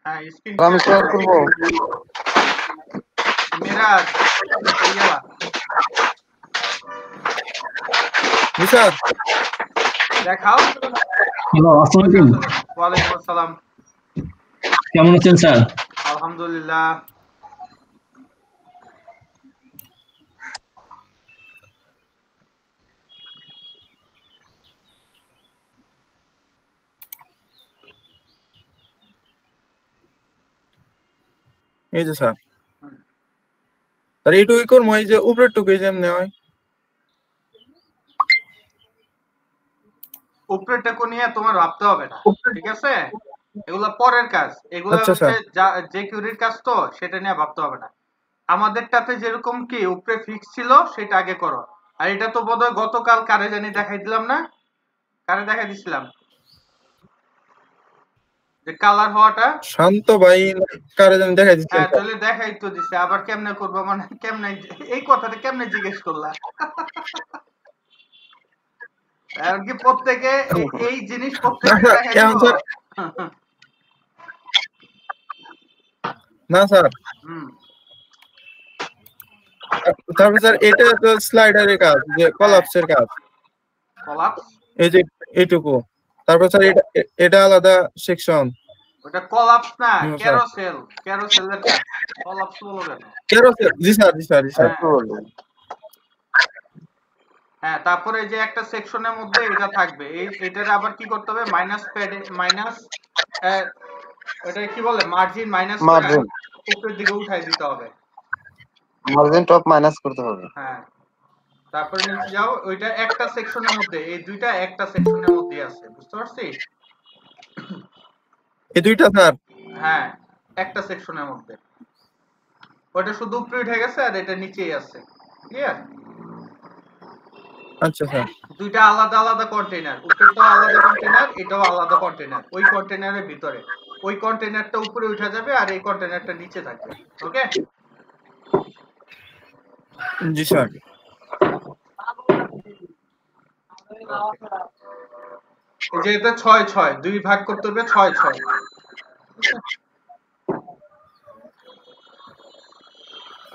হ্যাঁ স্ক্রিন আমি শেয়ার করব মিরাজ ইয়া নিশাদ দেখাও। হ্যালো, আসসালামু আলাইকুম। ওয়ালাইকুম আসসালাম। কেমন আছেন স্যার? আলহামদুলিল্লাহ। এই যে স্যার স্যার এইটুকুই করবো, এই যে উপরের টুকুই যেমনি হয় উপরেরটা নিয়ে তোমার ভাবতে হবে না, ঠিক আছে? এগুলা পরের কাজ, এগুলা আচ্ছা হচ্ছে স্যার। যে কিউরির কাজ, তো সেটা নিয়ে ভাবতে হবে না। আমাদেরটাতে যেরকম কি উপরে ফিক্স ছিল সেটা আগে করো। আর এটা তো বোধহয় গতকাল কারে জানি দেখাই দিলাম না, কারে দেখাই দিছিলাম যে কালার হওয়াটা? শান্ত ভাই কারে জানি দেখাই দিচ্ছেন। হ্যাঁ তাহলে দেখাই তো দিছে, আবার কেমনে করবো মানে কেমনে এই কথাটা কেমনে জিজ্ঞেস করলা? এমনকি প্রত্যেকে এই জিনিস প্রত্যেকে দেখাই দিব? না স্যার। তারপর স্যার এটা তো স্লাইডারের কাজ, যে কলাপসের কাজ। কলাপস এই যে এইটুকু। তারপর স্যার এটা আলাদা সেকশন। ওটা কলাপস না, ক্যারোসেল, ক্যারোসেলের কাজ। কলাপস বলো কেন? ক্যারোসেল, জি স্যার জি স্যার জি স্যার। হ্যাঁ তারপরে যে একটা সেকশনের মধ্যে এটা থাকবে, এটার আবার কি করতে হবে? মাইনাস প্যাডে মাইনাস এটা কি বলে মার্জিন মাইনাস উপরের দিকে উঠাই দিতে হবে, মার্জিন টপ মাইনাস করতে হবে। হ্যাঁ তারপরে নিচে যাও, ওইটা একটা সেকশনের মধ্যে, এই দুইটা একটা সেকশনের মধ্যে আছে, বুঝতে পারছিস? এই দুইটা স্যার? হ্যাঁ একটা সেকশনের মধ্যে, ওটা শুধু উপরে উঠে গেছে আর এটা নিচেই আছে, ক্লিয়ার? আচ্ছা স্যার। দুইটা আলাদা আলাদা কন্টেইনার, উপরেরটাও আলাদা কন্টেইনার, এটাও আলাদা কন্টেইনার। ওই কন্টেইনারের ভিতরে ওই কন্টেইনারটা উপরে উঠে যাবে আর এই কন্টেইনারটা নিচে থাকবে, ওকে? জি স্যার। এই যে এটা 6-6 দুই ভাগ করতে হবে, 6-6।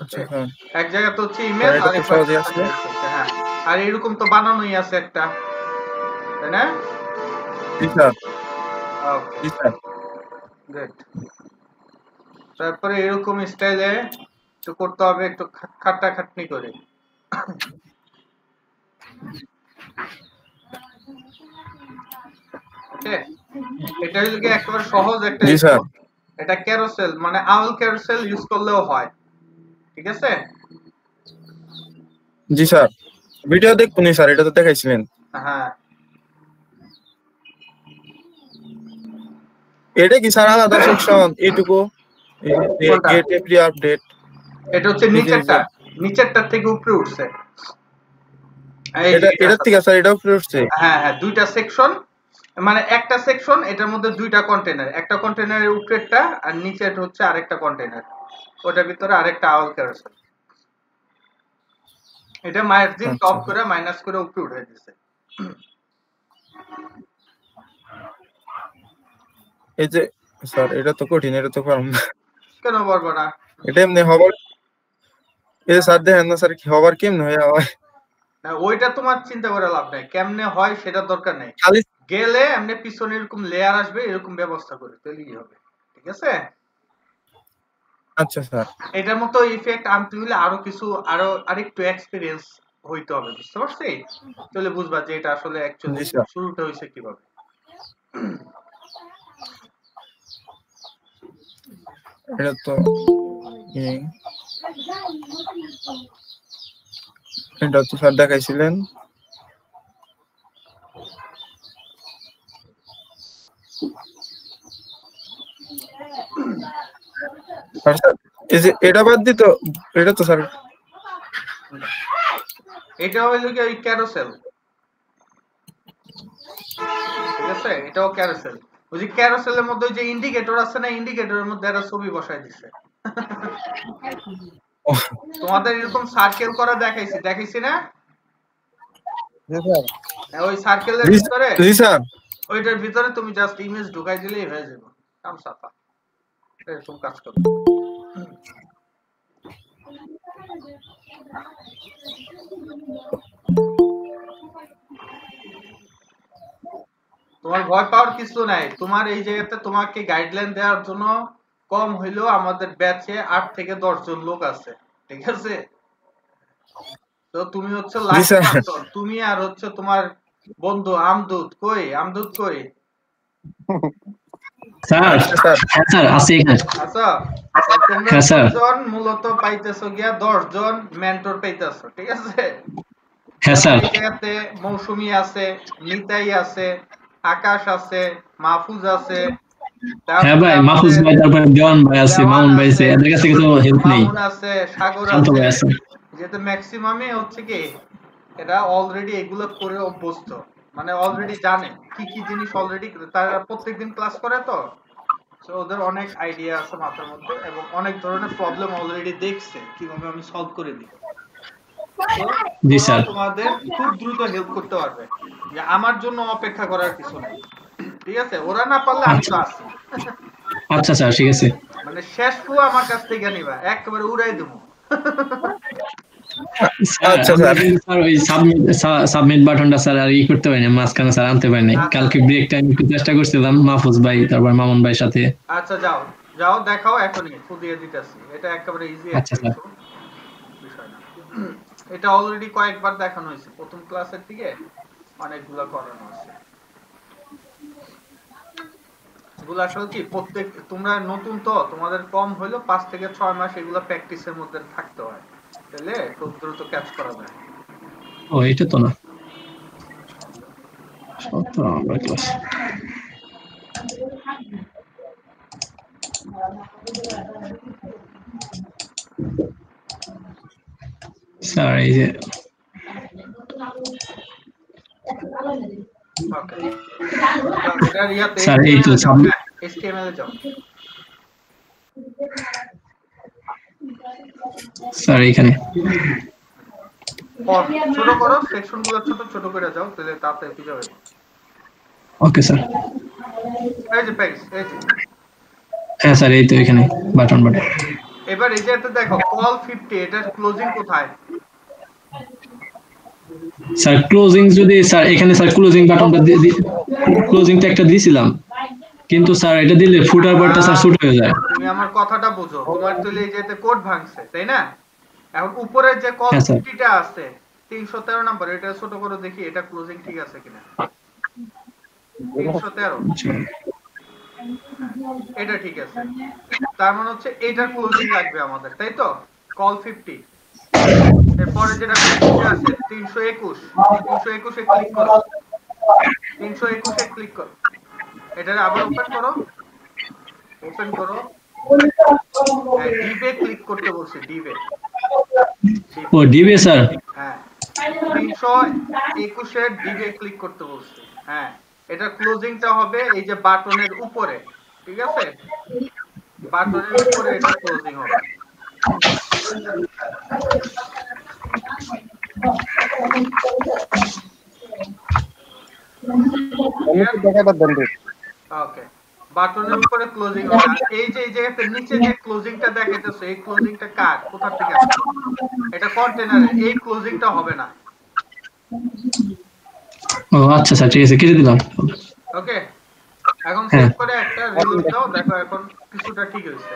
আচ্ছা স্যার। এক জায়গাতে হচ্ছে ইমেজ আর একটা সহজে আসছে। হ্যাঁ আর এরকম তো বানানোই আছে একটা, তাই না? জি স্যার। ওকে জি স্যার। গুড। তারপরে এরকম স্টাইলে একটু করতে হবে, একটু খাটনি করে। ওকে এটা হলো কি একেবারে সহজ একটা। জি স্যার। এটা ক্যারোসেল মানে আউল ক্যারোসেল ইউজ করলেও হয়, ঠিক আছে? জি স্যার, ভিডিও দেখুন স্যার, এটা তো দেখাইছিলেন। হ্যাঁ এটা কি স্যার আলাদা সেকশন? এইটুকু গেট এভরি আপডেট, এটা হচ্ছে নিচেরটা থেকে উপরে উঠছে। এটা ঠিক আছে স্যার, এটা উপরে উঠছে। হ্যাঁ হ্যাঁ দুইটা সেকশন, মানে একটা সেকশন, এটার মধ্যে দুইটা কন্টেইনার, একটা কন্টেইনারের উপরেরটা আর নিচের হচ্ছে আরেকটা কন্টেইনার, ওটার ভিতরে আরেকটা আউল ক্যারোসেল। এটা মার্জিন টপ করে মাইনাস করে উপরে উঠে দিয়েছে। এই যে স্যার এটা তো কঠিন, এটা তো পারব না। কেন পারবো না? এটা এমনি হবার, এই স্যার দেখেন না স্যার, কি হবার কেমনে হয়? না ওইটা তোমার চিন্তা করে লাভ নাই, কেমনে হয় সেটা দরকার নেই, গেলে এমনি পিছনে এরকম লেয়ার আসবে, এরকম ব্যবস্থা করে তৈরি হবে, ঠিক আছে? আচ্ছা স্যার। এটার মতো ইফেক্ট আনতে হলে আরো কিছু আরেকটু এক্সপেরিয়েন্স হইতে হবে, বুঝতে পারছিস? তাহলে বুঝবা যে এটা আসলে অ্যাকচুয়ালি শুরুটা হইছে কিভাবে। এটা তো এটা তো স্যার দেখাইছিলেন। এই যে এটা বাদ দিত, এটা তো স্যার এটা হইলো কি ওই ক্যারোসেল, ঠিক আছে? এটাও ক্যারোসেল। ওই যে ক্যারোসেলের মধ্যে যে ইন্ডিকেটর আছে না, ইন্ডিকেটরের মধ্যে একটা ছবি বসায় দিছে। তোমাদের এরকম সার্কেল করা দেখাইছি না? জি স্যার। ওই সার্কেলের ভিতরে, জি স্যার, ওইটার ভিতরে তুমি জাস্ট ইমেজ ঢুকাই দিলেই হয়ে যাবে, কাম সাফা। এরকম কাজ করো। তোমার ভয় পাওয়ার কিছু নাই, তোমার এই জায়গাতে তোমাকে গাইডলাইন দেওয়ার জন্য কম হইলেও আমাদের ব্যাচে 8 থেকে 10 জন লোক আছে, ঠিক আছে? তো তুমি হচ্ছে জি লাকি স্যার। পারসন, তুমি আর হচ্ছে তোমার বন্ধু আমদুত কই, আমদুত কই? স্যার আচ্ছা স্যার। হ্যাঁ স্যার আছে এখানে। আচ্ছা, তো তোমরা হ্যাঁ স্যার। 10 জন মূলত পাইতেছো গিয়া 10 জন মেন্টর পাইতেছো, ঠিক আছে? হ্যাঁ যেমন স্যার। এই জায়গাতে মৌসুমী আছে, নিতাই আছে, আকাশ আছে, মাহফুজ আছে, হ্যাঁ তারপরে ভাই, মাহফুজ আমাদের ভাই, তারপরে দেওয়ান ভাই আছে, দেওয়ান মামুন ভাই আছে, আছে, এদের কাছ থেকে তো হেল্প নেই। মামুন আছে, সাগর শান্ত আছে, ভাই আছে। যেহেতু ম্যাক্সিমামই হচ্ছে কি এরা অলরেডি এগুলো করে অভ্যস্ত, মানে অলরেডি জানে কি কি জিনিস অলরেডি তারা প্রত্যেকদিন ক্লাস করে, তো তো ওদের অনেক আইডিয়া আছে মাথার মধ্যে এবং অনেক ধরনের প্রবলেম অলরেডি দেখছে কিভাবে আমি সলভ করে দিই। তো জি ওরাও স্যার। তোমাদের খুব দ্রুত হেল্প করতে পারবে, যে আমার জন্য অপেক্ষা করার কিছু নেই, ঠিক আছে? ওরা না পারলে আমি আচ্ছা তো আছি। আচ্ছা স্যার, ঠিক আছে। মানে শেষ ফু আমার কাছ থেকে নিবা, একেবারে উড়াই দেবো। স্যার আচ্ছা আমরা স্যার। কিন্তু স্যার ওই সাবমিট বাটনটা স্যার আর করতে পারি না, মাঝখানে স্যার আনতে পারি নাই। আচ্ছা কালকে ব্রেক টাইম একটু চেষ্টা করছিলাম মাহফুজ ভাই তারপর মামুন ভাইয়ের সাথে। আচ্ছা, যাও যাও দেখাও, এখনই ফু দিয়ে দিতেছি, এটা একেবারে ইজি আচ্ছা একটা স্যার। ইস্যু, বিষয় না। এটা অলরেডি কয়েকবার দেখানো হয়েছে, প্রথম ক্লাসের দিকে অনেকগুলো করানো আছে। এগুলো আসলে কি প্রত্যেক, তোমরা নতুন তো, তোমাদের কম হইলো 5 থেকে 6 মাস এগুলো প্র্যাকটিসের মধ্যে থাকতে হয়, তাহলে খুব দ্রুত ক্যাচ করা যায়। ও এটা তো না, 17 নম্বর ক্লাস। স্যার এই যে ওকে, এটা ইয়াতে স্যার এই HTML তো এ যাও, হ্যাঁ HTML এ যাও। স্যার এইখানে। ছোট করো সেকশন গুলো, ছোট ছোট করে যাও, তাহলে তাড়াতাড়ি পেয়ে যাবে। Okay sir. এই যে পেজ, এই যে হ্যাঁ স্যার এই তো এখানে বাটন বাটন। এবার এই যে এটা দেখো কল 50, এটার ক্লোজিং কোথায়? স্যার ক্লোজিং যদি স্যার এখানে স্যার ক্লোজিং বাটনটা ক্লোজিংটা একটা দিয়েছিলাম, কিন্তু স্যার এটা দিলে ফুটার পার্টটা স্যার শুট হয়ে যায়। তুমি আমার কথাটা বুঝো, তোমার তো এই যে কোড ভাঙছে, তাই না? এখন উপরে যে কল হ্যাঁ স্যার। 50টা আছে 313 নাম্বার, এটা ছোট করে দেখি এটা ক্লোজিং ঠিক আছে কিনা। 313, এটা ঠিক আছে, তার মানে হচ্ছে এটার ক্লোজিং লাগবে আমাদের, তাই তো? কল 50, এরপরে যেটা 50 আছে 321, 321 এ ক্লিক করো, 321 এ ক্লিক করো, এটা আবার ওপেন করো, ওপেন করো, হ্যাঁ ডিবে ক্লিক করতে বলছি, ডিবে, ও ডিবে স্যার। হ্যাঁ 321 এর ডিবে ক্লিক করতে বলছি, হ্যাঁ এটা ক্লোজিংটা হবে এই যে বাটনের উপরে, ঠিক আছে? বাটনের উপরে এটা ক্লোজিং হবে। আমাকে দেখাটা দেন রে। ওকে, বাটনের উপরে ক্লোজিং হবে। আর এই যে এই জায়গাতে নিচে যে ক্লোজিংটা দেখাইতেছে, এই ক্লোজিংটা কার, কোথা থেকে আসছে? এটা কন্টেনারের, এই ক্লোজিংটা হবে না। ও আচ্ছা স্যার, ঠিক আছে, কেটে দিলাম। ওকে, এখন হ্যাঁ সেভ করে একটা রিলোড দাও, দেখো এখন কিছুটা ঠিক হয়েছে।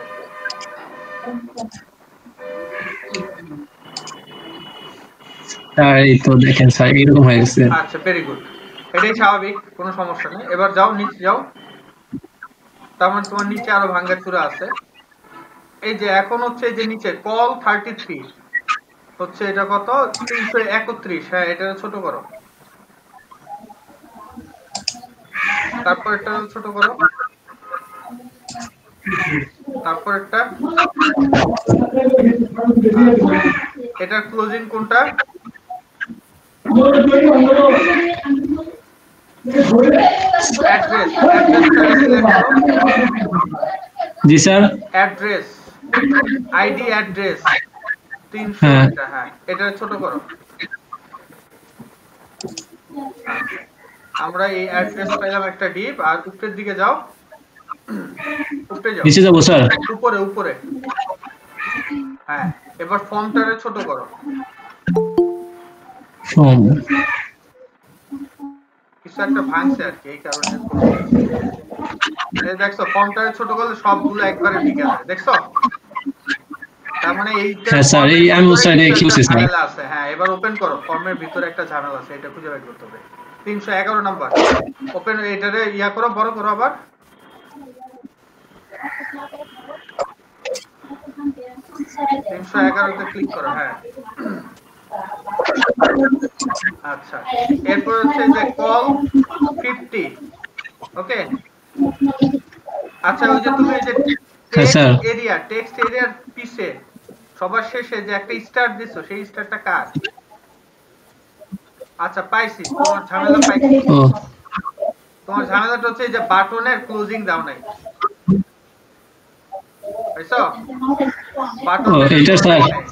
স্যার এই তো দেখেন স্যার এরকম হয়ে গেছে। আচ্ছা, ভেরি গুড, এটাই স্বাভাবিক, কোনো সমস্যা নেই। এবার যাও নিচে যাও, তার মানে তোমার নিচে আরো ভাঙ্গাচুরা আছে। এই যে এখন হচ্ছে এই যে নিচে কল 33 হচ্ছে, এটা কত? 331, হ্যাঁ এটা ছোট করো, তারপর এটা ছোট করো, তারপর একটা, এটার ক্লোজিং কোনটা? অ্যাড্রেস, অ্যাড্রেসটা সিলেক্ট করো, জি স্যার। অ্যাড্রেস, আইডি অ্যাড্রেস 300, হ্যাঁ এটা হ্যাঁ এটা ছোট করো। আমরা এই অ্যাড্রেস পাইলাম একটা ডিপ, আর উপরের দিকে যাও, উপরে যাও, নিচে যাবো স্যার? উপরে উপরে। হ্যাঁ, এবার ফর্মটারে ছোট করো। ফর্ম। কিছু একটা ভাঙছে আর কি, এই কারণে এই দেখছো ফর্মটারে ছোট করলে সবগুলো একবারে ঢুকে যায়, দেখছো? তার মানে এইটা হ্যাঁ স্যার, এই ফর্মের আমি ভিতরে সাইডে কিছু কি একটা বলছি স্যার? ঝামেলা আছে। হ্যাঁ, এবার ওপেন করো, ফর্মের ভিতরে একটা ঝামেলা আছে, এটা খুঁজে বের করতে হবে। 311 নাম্বার ওপেন, এটারে ইয়া করো, বড় করো আবার। 311 তে ক্লিক করো। হ্যাঁ, আচ্ছা, এরপর হচ্ছে যে কল 50। ওকে, আচ্ছা, ওই যে তুমি এই যে হ্যাঁ স্যার। টেক্সট এরিয়ার পিছে সবার শেষে যে একটা স্টার দিছো, সেই স্টারটা কার? আচ্ছা, পাইছি, তোমার ঝামেলা পাইছি। ও তোমার ঝামেলাটা হচ্ছে এই যে বাটনের ক্লোজিং দাও নাই, পাইছো? বাটন ও ট্যাগের এইটা স্যার। ক্লোজিং নাই,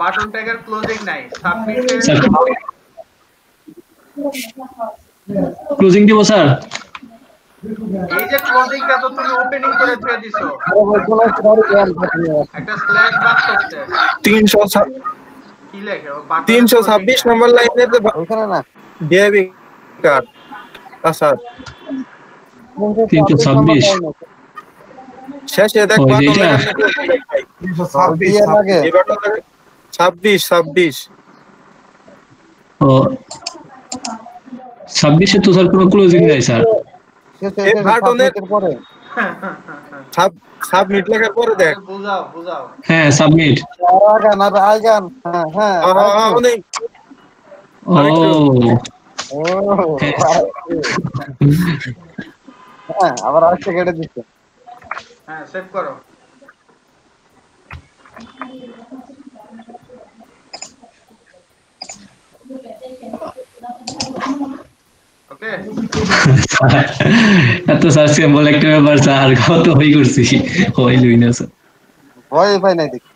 বাটন ট্যাগের ক্লোজিং নাই সাবমিটে। স্যার ক্লোজিং দিব স্যার? এই যে ক্লোজিংটা তো তুমি ওপেনিং করে থুয়ে দিছো, একটা স্ল্যাশ বাদ করতে। 300 কি লেখে বাটনের ক্লোজিং? 326 নম্বর লাইনে ওইখানে না, ডিআইবি কার্ড। আচ্ছা, 326। শেষে দেখ ও বাটন এইটা। লেখা বিয়ের আগে এই বাটন 26 ও 26-এ তো স্যার কোনো ক্লোজিং নাই স্যার। এই বাটনের সাবমিটের পরে সাবমিট লেখার পরে দেখ। বুঝাও বুঝাও। হ্যাঁ সাবমিট। আগান আর আগান। হ্যাঁ হ্যাঁ, অনেক ও আরেকটু। ও হ্যাঁ, আবার আরেকটা কেটে দিচ্ছে। হ্যাঁ, সেভ করো। ওকে, এত স্যার সিম্বল একটা ব্যাপার স্যার, কত হই করছি, হইলই না স্যার। ভয় পাই নাই দেখি।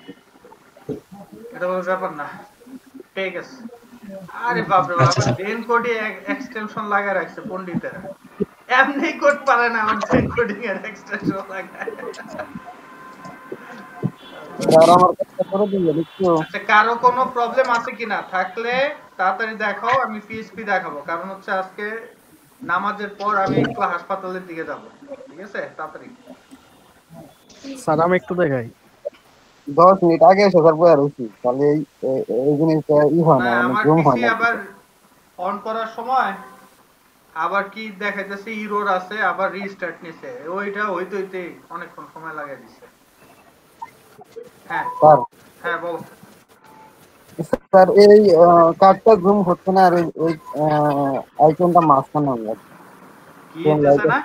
এটা কোনো ব্যাপার না, ঠিক আছে। আরে বাপরে বাপ, আচ্ছা স্যার। ডেন কোডে এক্সটেনশন লাগা রাখছে পণ্ডিতেরা, এমনি কোড পারে না, আমার ডেন কোডিং এর এক্সটেনশন লাগায়। আর আমার কাছে করে দিবে লিখছো। আচ্ছা, কারো কোনো প্রবলেম আছে কিনা? থাকলে তাড়াতাড়ি দেখাও, আমি পিএসপি দেখাবো, কারণ হচ্ছে আজকে নামাজের পর আমি একটু হাসপাতালের দিকে যাব। ঠিক আছে, তাড়াতাড়ি। স্যার আমি একটু দেখাই। 10 মিনিট আগে এসে তারপর আর উঠি, তাহলে এই জিনিসটা হয় না, না, মানে আমার জুম হয় পিসি না। আবার অন করার সময় আবার কি দেখাইতেছে, ইরোর আছে, আবার রিস্টার্ট নিছে, ওইটা হইতে হইতে অনেকক্ষণ সময় লাগাই দিছে। হ্যাঁ স্যার হ্যাঁ, বলো। স্যার এই কার্ডটা জুম হচ্ছে না, আর ওই আইকনটা মাঝখানে হয়ে যাচ্ছে। কি হইতেছে না?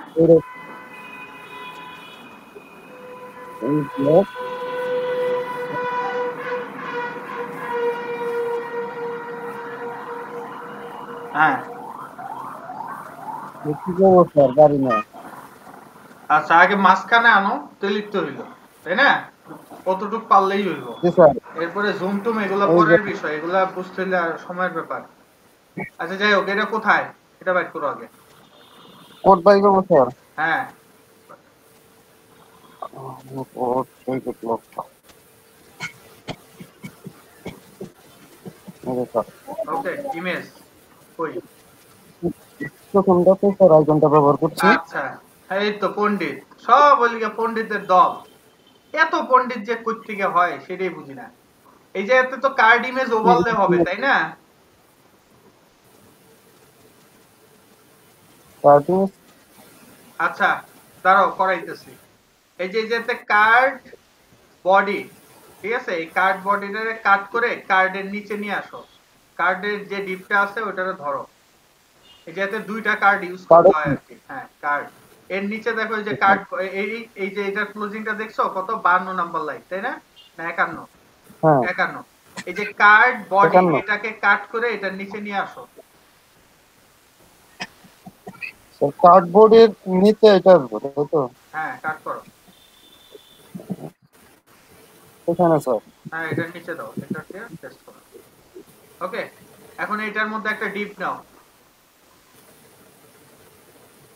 হ্যাঁ, কি করবো স্যার, জানি না। আচ্ছা, আগে মাঝখানে আনো, তো লিখতে হইলো, তাই না? কতটুক পারলেই হইল। জি স্যার, এরপরে জুম টুম এগুলা এই যে পরের বিষয়, এগুলা বুঝতে হইলে আর সময়ের ব্যাপার। আচ্ছা, যাই হোক, এটা কোথায়? এটা বাইট করো আগে। কোড বাই করবো স্যার। হ্যাঁ, কোড এই করলো স্যার। ওকে, ইমেজ কই? প্রথমটাতে স্যার আইকনটা ব্যবহার করছি। আচ্ছা, এই তো পণ্ডিত, সব ওইদিকে পণ্ডিতের দল। এত পণ্ডিত যে কই থেকে হয় সেটাই বুঝি না। এই যে এতে তো কার্ড ইমেজ ওভারলে হবে, তাই না? স্টার্টিং আচ্ছা, দাঁড়াও, করাইতেছি। এই যে যেতে কার্ড বডি, ঠিক আছে, এই কার্ড বডিটারে কাট করে কার্ডের নিচে নিয়ে আসো। কার্ডের যে ডিপটা আছে ওটারে ধরো। এই যাতে দুইটা কার্ড ইউজ করতে হয় আর কি। হ্যাঁ, কার্ড এর নিচে দেখো, এই যে কার্ড, এই যে এটার ক্লোজিংটা দেখছো কত? 52 নাম্বার লাইন, তাই না? না 51? হ্যাঁ 51। এই যে কার্ড বডি, 51 এটাকে কাট করে এটার নিচে নিয়ে আসো। স্যার, কার্ডবোর্ডের নিচে এটা আসবে, তাই তো? হ্যাঁ, কাট করো। এখানে স্যার। হ্যাঁ, এটার নিচে দাও, এটাকে পেস্ট করো। ওকে, এখন এটার মধ্যে একটা ডিপ নাও।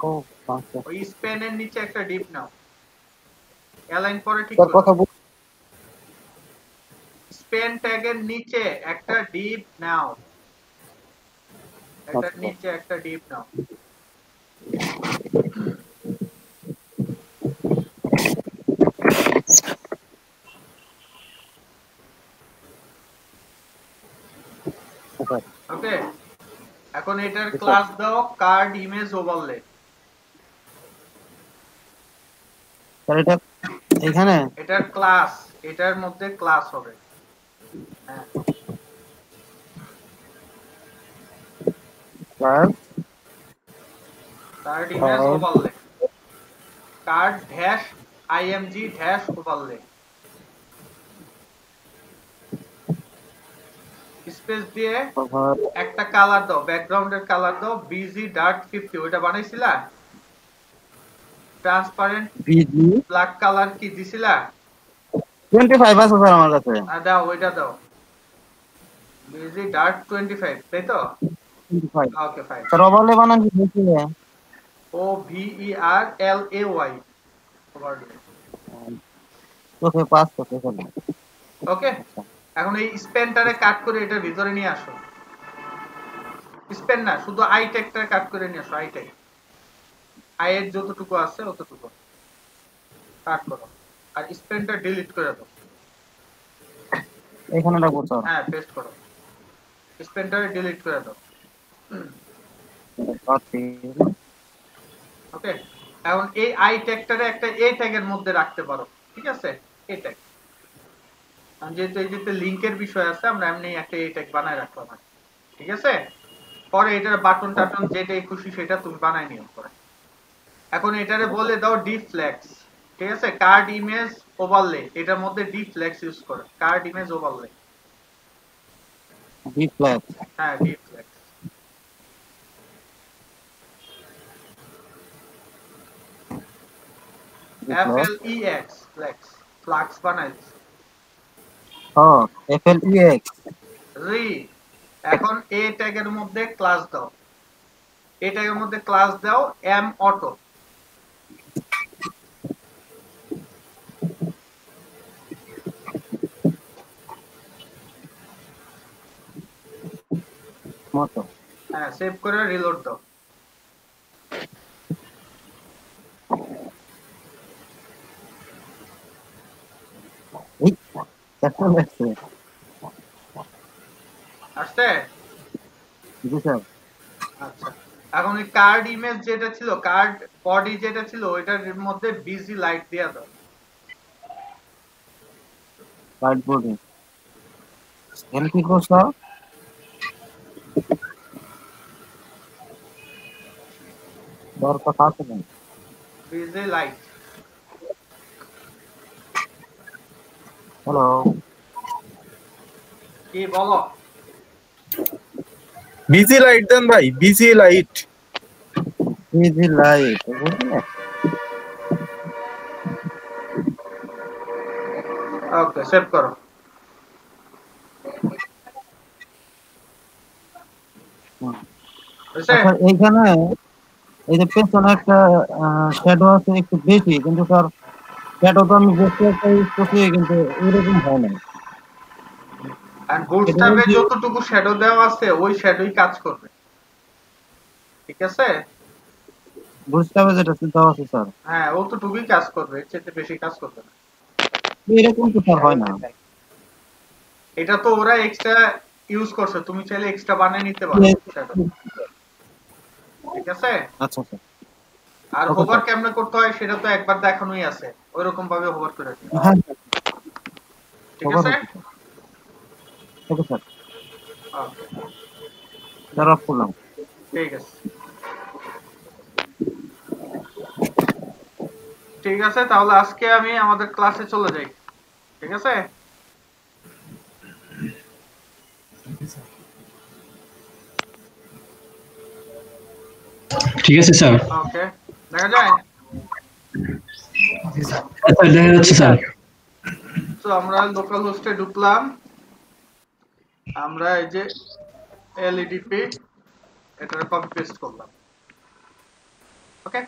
ও আচ্ছা ওই স্পেনের নিচে একটা ডিপ নাও, অ্যালাইন করে ঠিক স্যার করো। কথা স্পেন ট্যাগের নিচে একটা ডিপ নাও, এটার আচ্ছা নিচে একটা ডিপ নাও। স্যার ওকে, এখন এটার ক্লাস দাও কার্ড ইমেজ ওভারলে। স্যার এটা এখানে এটার ক্লাস, এটার মধ্যে ক্লাস হবে। হ্যাঁ, sir card image overlay, card dash IMG dash overlay, space দিয়ে একটা কালার দাও, ব্যাকগ্রাউন্ডের কালার দাও BG.50। ওইটা বানাইছিলা? ট্রান্সপারেন্ট বিজি ব্ল্যাক কালার কি দিছিলা? 25 আছে স্যার আমার কাছে। দাও, ওইটা দাও BG.25, তাই তো? 25 ওকে ফাইন। স্যার ওভারলে বানান কি হয়েছে? OVERLAY overlay. তোকে পাস করতে স্যার। ওকে, এখন এই স্পেনটারে কাট করে এটার ভিতরে নিয়ে আসো। স্পেন না, শুধু আই ট্যাগটারে কাট করে নিয়ে আসো। আই ট্যাগ, আই এর যতটুকু আছে অতটুকু কাট করো, আর স্পেনটা ডিলিট করে দাও। এখানে রাখবো স্যার। হ্যাঁ, পেস্ট করো, স্পেনটারে ডিলিট করে দাও। ওকে, এখন এই আই ট্যাগটারে একটা এ ট্যাগের মধ্যে রাখতে পারো, ঠিক আছে? এ ট্যাগ, যেহেতু এই যে লিংকের বিষয় আছে, আমরা এমনি একটা এ ট্যাগ বানায় রাখলাম, ঠিক আছে? পরে এটার বাটন টাটন যেটাই খুশি সেটা তুমি বানায় নিও পরে। এখন এটারে বলে দাও ডিফ্লেক্স, ঠিক আছে? কার্ড ইমেজ ওভারলে, এটার মধ্যে ডিফ্লেক্স ইউজ করো, card image overlay. B flag হ্যাঁ, ডিফ্লেক্স। FLEX ফ্লেক্স, ফ্লাক্স বানাইছে। হ্যাঁ FLEX রি, এখন এ ট্যাগের মধ্যে ক্লাস দাও, এ ট্যাগের মধ্যে ক্লাস দাও এম অটো। মতো হ্যাঁ, সেভ করে রিলোড দাও। এই একটা লাগছে। আসছে? জি স্যার। আচ্ছা, এখন এই কার্ড ইমেজ যেটা ছিল, কার্ড বডি যেটা ছিল, ওইটার মধ্যে বিজি লাইট দিয়া দাও। রাইট বোর্ডে এম কি করছো? তোর কথা আছে না? Busy light. হ্যালো কি বলো? বিজি লাইট দেন ভাই, বিজি লাইট। বিজি লাইট বুঝলে? ওকে, সেভ করো। বুঝছে? আচ্ছা এইখানে এই যে পেছনে একটা শ্যাডো আছে একটু বেশি, কিন্তু স্যার শ্যাডো তো আমি বেশি একটা ইউজ করছি কিন্তু এরকম হয় না। আর বুটস্ট্র্যাপে যতটুকু শ্যাডো দেওয়া আছে ওই শ্যাডোই কাজ করবে, ঠিক আছে? বুটস্ট্র্যাপে যেটা চিন্তা আছে স্যার হ্যাঁ, অতটুকুই কাজ করবে, এর চেয়ে বেশি কাজ করবে না। এরকম তো স্যার হয় না। এটা তো ওরা এক্সট্রা ইউজ করছে, তুমি চাইলে এক্সট্রা বানিয়ে নিতে পারো শ্যাডো, ঠিক আছে? আচ্ছা স্যার। আর Okay, হোভার sir. কেমনে করতে হয় সেটা তো একবার দেখানোই আছে, ওইরকম ভাবে হোভার করে দিও, হ্যাঁ ঠিক আছে? Okay sir. Okay, sir of করলাম। ঠিক আছে। ঠিক আছে, তাহলে আজকে আমি আমাদের ক্লাসে চলে যাই, ঠিক আছে? ঠিক আছে স্যার। ওকে, দেখা যায়। আচ্ছা দেখা যাচ্ছে স্যার। তো আমরা লোকাল হোস্টে ঢুকলাম, আমরা এই যে এলইডিপি এটা কপি পেস্ট করলাম, ওকে?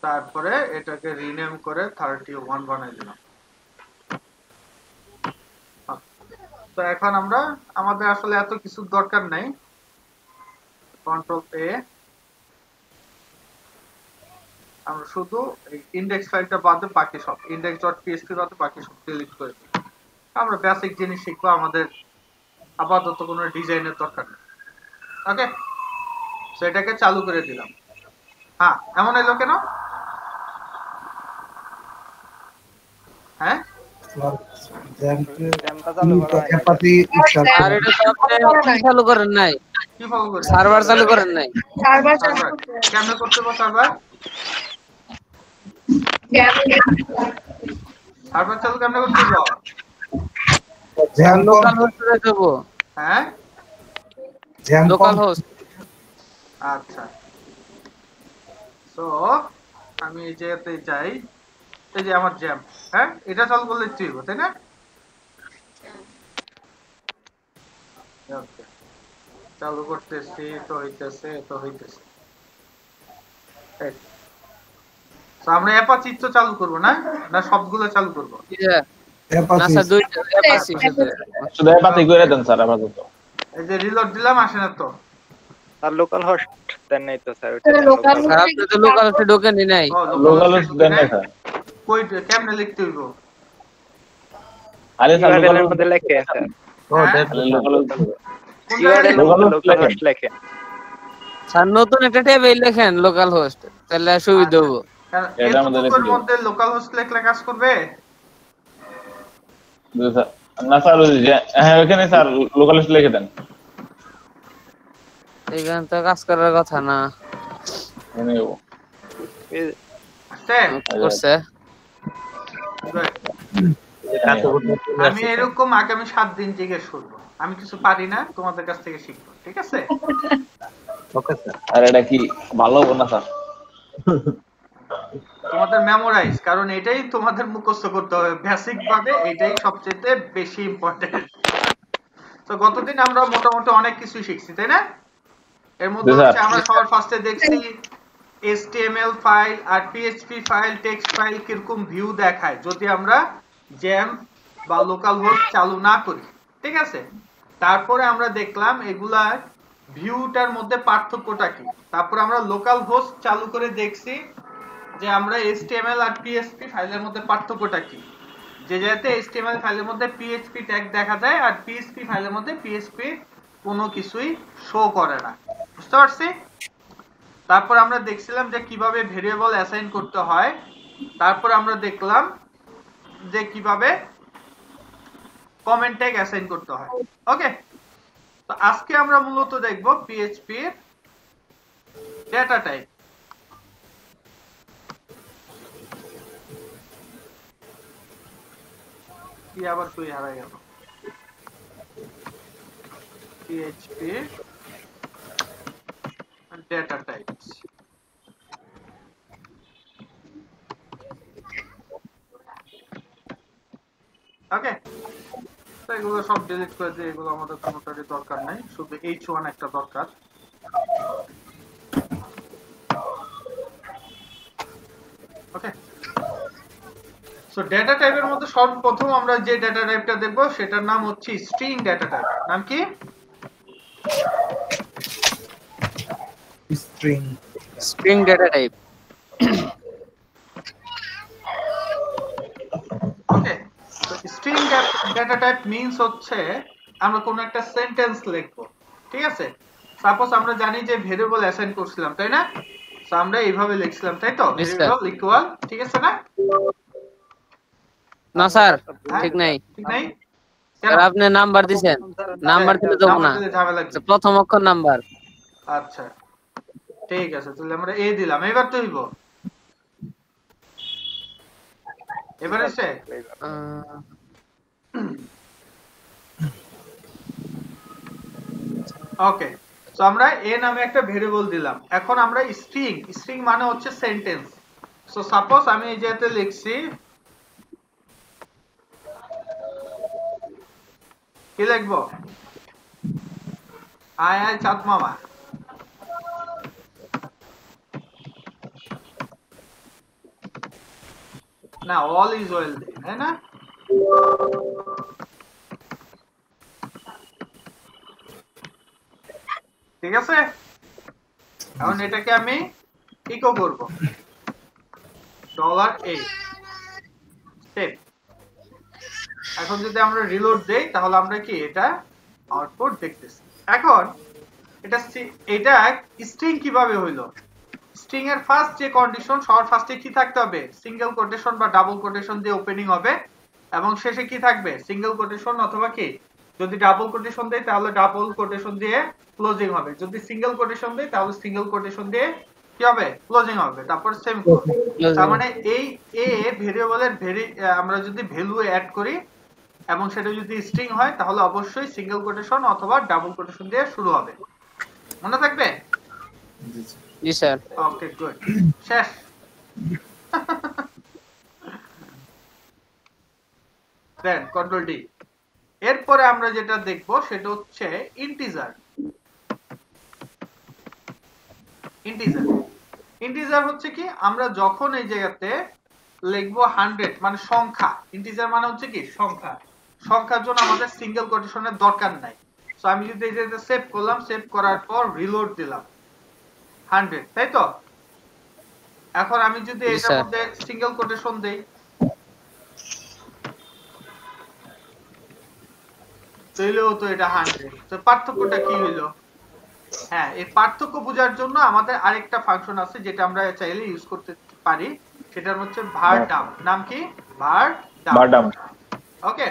তারপরে এটাকে রিনেম করে 31 বানাই দিলাম। তো এখন আমরা আমাদের আসলে এত কিছু দরকার নাই, কন্ট্রোল এ, আমরা শুধু এই ইনডেক্স ফাইলটা বাদে বাকি সব index.php বাদে বাকি সব ডিলিট করে দিই। আমরা বেসিক জিনিস শিখবো, আমাদের আপাতত কোনো ডিজাইনের দরকার নেই। ওকে, সো এটাকে চালু করে দিলাম। হ্যাঁ, এমন এলো কেন? হ্যাঁ, আর এটা তো আপনি চালু করেন নাই, কি ফলো করে সার্ভার চালু করেন নাই। সার্ভার কেমনে করতে হবে? সার্ভার চালু কেমনে করতে হবে? লোকাল হোস্টে দেবো, হ্যাঁ, লোকাল হোস্ট। আচ্ছা, সো আমি যেতে চাই, এই যে আমার জ্যাম, হ্যাঁ, এটা চালু করলে ঠিক হবে, তাই না? Okay. চালু করতেছি, তো হইতেছে। তো আমরা অ্যাপাচি তো চালু করব না, না সবগুলো চালু করব? না স্যার, দুইটা অ্যাপাচি শুধু অ্যাপাচি করে দেন স্যার আপাতত। এই যে রিলোড দিলাম, আসে না তো। আর লোকাল হোস্ট দেন নাই তো স্যার, আপনি তো লোকাল হোস্টে ঢোকেনই নাই। লোকাল হোস্ট দেন না স্যার। কই কেমনে লিখতে হইব? আরে স্যার ইউআরএল এর মধ্যে লেখে স্যার, লোকাল হোস্ট ইউআরএল এর মধ্যে লোকাল হোস্ট লেখে। স্যার নতুন একটা টেবিল লেখেন লোকাল হোস্ট, তাহলে সুবিধা হবে। এটা আমাদের এর মধ্যে লোকাল হোস্ট লেখলে কাজ করবে? না স্যার, হ্যাঁ ওখানে স্যার লোকাল হোস্ট লিখে দেন। এখানে তো কাজ করার কথা না। করছে আমি এরকম আগামী 7 দিন জিজ্ঞেস করবো, আমি কিছু পারি না, তোমাদের কাছ থেকে শিখবো, ঠিক আছে? Okay sir. আর এটা কি ভালো হবে না স্যার? তোমাদের মেমোরাইজ, কারণ এটাই তোমাদের মুখস্থ করতে হবে বেসিক ভাবে, এটাই সবচেয়ে বেশি ইম্পর্টেন্ট। তো গতদিন আমরা মোটামুটি অনেক কিছু শিখছি, তাই না? এর মধ্যে হচ্ছে আমরা সবার ফার্স্টে দেখছি HTML ফাইল আর PHP ফাইল, টেক্সট ফাইল কিরকম ভিউ দেখায় যদি আমরা জ্যাম বা লোকাল হোস্ট চালু না করি, ঠিক আছে? তারপরে আমরা দেখলাম এগুলার ভিউটার মধ্যে পার্থক্যটা কি। তারপর আমরা লোকাল হোস্ট চালু করে দেখছি যে আমরা HTML আর PHP ফাইলের মধ্যে পার্থক্যটা কি, যে যাতে HTML ফাইলের মধ্যে PHP ট্যাগ দেখা যায় আর PHP ফাইলের মধ্যে PHP কোনো কিছুই শো করে না। বুঝতে পারছি? তারপর আমরা দেখছিলাম যে কিভাবে ভেরিয়েবল অ্যাসাইন করতে হয়। তারপর আমরা দেখলাম যে কিভাবে কমেন্ট ট্যাগ অ্যাসাইন করতে হয়। ওকে, তো আজকে আমরা মূলত দেখব PHP এর ডেটা টাইপ। কি আবার তুই হারাই গেল? PHP data types. ওকে, তো এগুলো সব ডিলিট করে দিই, এগুলো আমাদের কোনোটারই দরকার নাই, শুধু H1 একটা দরকার। ওকে, সো ডেটা টাইপের মধ্যে সর্বপ্রথম আমরা যে ডেটা টাইপটা দেখব সেটার নাম হচ্ছে স্ট্রিং ডেটা টাইপ। নাম কি? String data type. ওকে, তো স্ট্রিং ডেটা টাইপ মিন্স হচ্ছে আমরা কোন একটা সেন্টেন্স লিখব, ঠিক আছে? সাপোজ আমরা জানি যে ভেরিয়েবল অ্যাসাইন করছিলাম, তাই না? সো আমরা এইভাবে লিখছিলাম, তাই তো? ভেরিয়েবল ইকুয়াল, ঠিক আছে না? না স্যার, ঠিক নাই। ঠিক নাই? স্যার আপনি নাম্বার দিবেন, নাম্বার দিলে দেব না, প্রথম অক্ষর নাম্বার। আচ্ছা ঠিক আছে, তাহলে আমরা এ দিলাম, এবার তো হইব। এবারে সে ওকে, সো আমরা এ নামে একটা ভেরিয়েবল দিলাম। এখন আমরা স্ট্রিং, স্ট্রিং মানে হচ্ছে সেন্টেন্স। সো সাপোজ আমি এই যেতে লিখছি, কি লিখবো? আয় আয় চাঁদ মামা। না অল ইজ ওয়েল দেই, তাই না? ঠিক আছে, এখন এটাকে আমি ইকো করব $8 সেভ। এখন যদি আমরা রিলোড দেই তাহলে আমরা কি এটা আউটপুট দেখতেছি। এখন এটা স্ট্রিং কিভাবে হইলো? স্ট্রিং এর ফার্স্ট যে কন্ডিশন, সবার ফার্স্টে কি থাকতে হবে? সিঙ্গেল কোটেশন বা ডাবল কোটেশন দিয়ে ওপেনিং হবে এবং শেষে কি থাকবে? সিঙ্গেল কোটেশন অথবা কি, যদি ডাবল কোটেশন দেই তাহলে ডাবল কোটেশন দিয়ে ক্লোজিং হবে, যদি সিঙ্গেল কোটেশন দেই তাহলে সিঙ্গেল কোটেশন দিয়ে কি হবে? ক্লোজিং হবে, তারপর সেমিকোলন। তার মানে এই এ ভেরিয়েবলের আমরা যদি ভ্যালু অ্যাড করি এবং সেটা যদি স্ট্রিং হয় তাহলে অবশ্যই সিঙ্গেল কোটেশন অথবা ডাবল কোটেশন দিয়ে শুরু হবে। মনে থাকবে? জি স্যার। ওকে গুড, শেষ। দেন কন্ট্রোল ডি। এরপরে আমরা যেটা দেখব সেটা হচ্ছে ইন্টিজার। ইন্টিজার হচ্ছে কি, আমরা যখন এই জায়গাতে লিখবো 100 মানে সংখ্যা, ইন্টিজার মানে হচ্ছে কি সংখ্যা, সংখ্যার জন্য আমাদের সিঙ্গেল কোটেশনের দরকার নাই। সো আমি যদি এই জায়গাতে সেভ করলাম, সেভ করার পর রিলোড দিলাম 100, তাই তো? এখন আমি যদি এটার মধ্যে সিঙ্গেল কোটেশন দেই তাহলেও তো এটা 100। তো পার্থক্যটা কি হইলো? হ্যাঁ, এই পার্থক্য বোঝার জন্য আমাদের আরেকটা ফাংশন আছে যেটা আমরা চাইলে ইউজ করতে পারি, সেটা হচ্ছে var dump। নাম কি? var dump। ওকে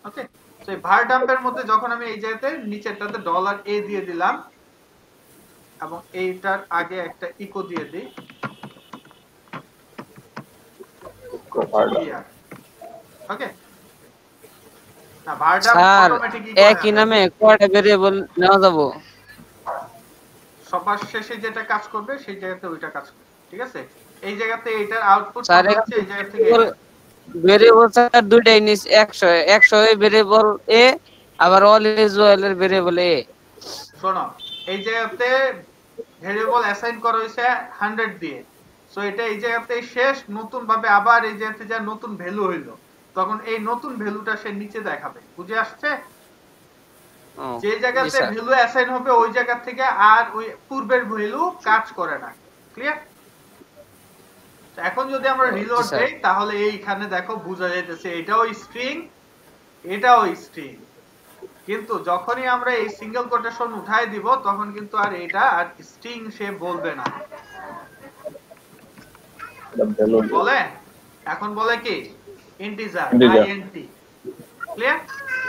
ওকে, তো এই var dump এর মধ্যে যখন আমি এই জায়গাতে নিচেরটাতে $a দিয়ে দিলাম এবং এইটার আগে একটা ইকো দিয়ে দিই, ওকে না var dump অটোমেটিক একই নামে কয়টা ভেরিয়েবল নেওয়া যাবে? সবার শেষে যেটা কাজ করবে সেই জায়গাতে ওইটা কাজ করবে, ঠিক আছে? এই জায়গাতে এটার আউটপুট হচ্ছে এই জায়গা থেকে ভেরিয়েবল স্যার দুইটাই নিস 100 এর ভেরিয়েবল এ, আবার অল ইজ ওয়েল এর ভেরিয়েবল এ। শোনো, এই জায়গাতে ভেরিয়েবল অ্যাসাইন করা হয়েছে 100 দিয়ে, সো এটা এই জায়গাতে শেষ, নতুন ভাবে আবার এই জায়গাতে যা নতুন ভ্যালু হইলো তখন এই নতুন ভ্যালুটা সে নিচে দেখাবে। বুঝে আসছে? যে জায়গাতে ভ্যালু অ্যাসাইন হবে ওই জায়গা থেকে আর ওই পূর্বের ভ্যালু কাজ করে না। ক্লিয়ার? এখন যদি আমরা রিলোড দেই তাহলে এইখানে দেখো বোঝা যাইতেছে এটাও স্ট্রিং এটাও স্ট্রিং, কিন্তু যখনই আমরা এই সিঙ্গেল কোটেশন উঠাই দিব তখন কিন্তু আর এটা আর স্ট্রিং সে বলবে না, বলে এখন বলে কি ইন্টিজার, int। ক্লিয়ার?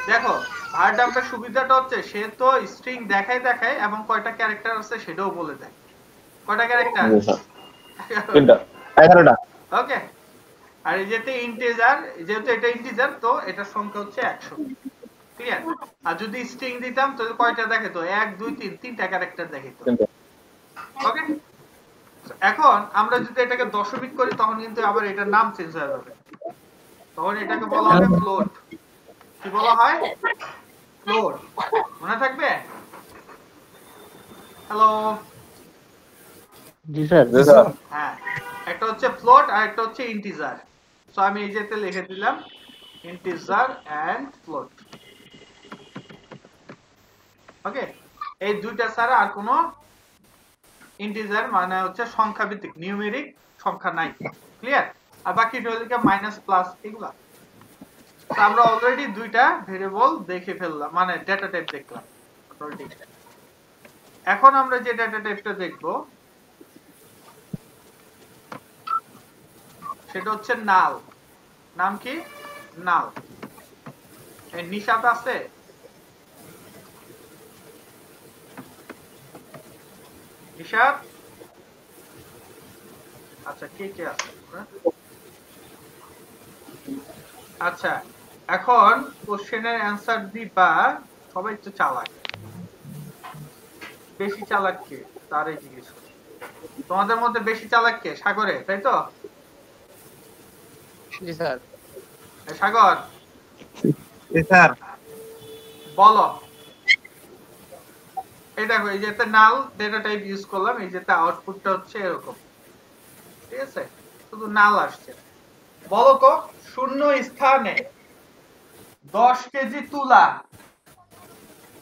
দেখো var dump এর সুবিধাটা হচ্ছে সে তো স্ট্রিং দেখায় এবং কয়টা ক্যারেক্টার আছে সেটাও বলে দেয়। কয়টা ক্যারেক্টার? 11টা। ওকে, আর এই যেতে ইন্টিজার, যেহেতু এটা ইন্টিজার তো এটার সংখ্যা হচ্ছে 100। ক্লিয়ার? আর যদি স্ট্রিং দিতাম তাহলে কয়টা দেখাতো? 1 2 3 তিনটা ক্যারেক্টার দেখাতো। ওকে, এখন আমরা যদি এটাকে দশমিক করি তখন কিন্তু আবার এটার নাম চেঞ্জ হয়ে যাবে, তখন এটাকে বলা হবে ফ্লোট। কি বলা হয়? ফ্লোট। মনে থাকবে? হ্যালো জি স্যার। হ্যাঁ, একটা হচ্ছে ফ্লোট আর একটা হচ্ছে ইন্টিজার। সো আমি এই যেতে লিখে দিলাম ইন্টিজার এন্ড ফ্লোট। ওকে, এই দুইটা ছাড়া আর কোনো ইন্টিজার মানে হচ্ছে সংখ্যা ভিত্তিক নিউমেরিক সংখ্যা নাই। ক্লিয়ার? আর বাকি হলো মাইনাস প্লাস এগুলা। তো আমরা অলরেডি দুইটা ভেরিয়েবল দেখে ফেললাম, মানে ডেটা টাইপ দেখলাম। এখন আমরা যে ডেটা টাইপটা দেখব সেটা হচ্ছে নাল। নাম কি? নাল। এই নিশাত আছে? নিশাত? আচ্ছা, কে কে আছে? আচ্ছা, এখন কোশ্চেনের অ্যান্সার দিবা। সবাই তো চালাক, বেশি চালাক কে তারই জিজ্ঞেস করি। তোমাদের মধ্যে বেশি চালাক কে? সাগরে, তাই তো? জি স্যার। সাগর স্যার বলো। এই দেখো এই যে একটা নাল ডেটা টাইপ ইউজ করলাম, এই যে আউটপুটটা হচ্ছে এরকম। ঠিক আছে, শুধু নাল আসছে। বলো তো শূন্য স্থানে 10 কেজি তুলা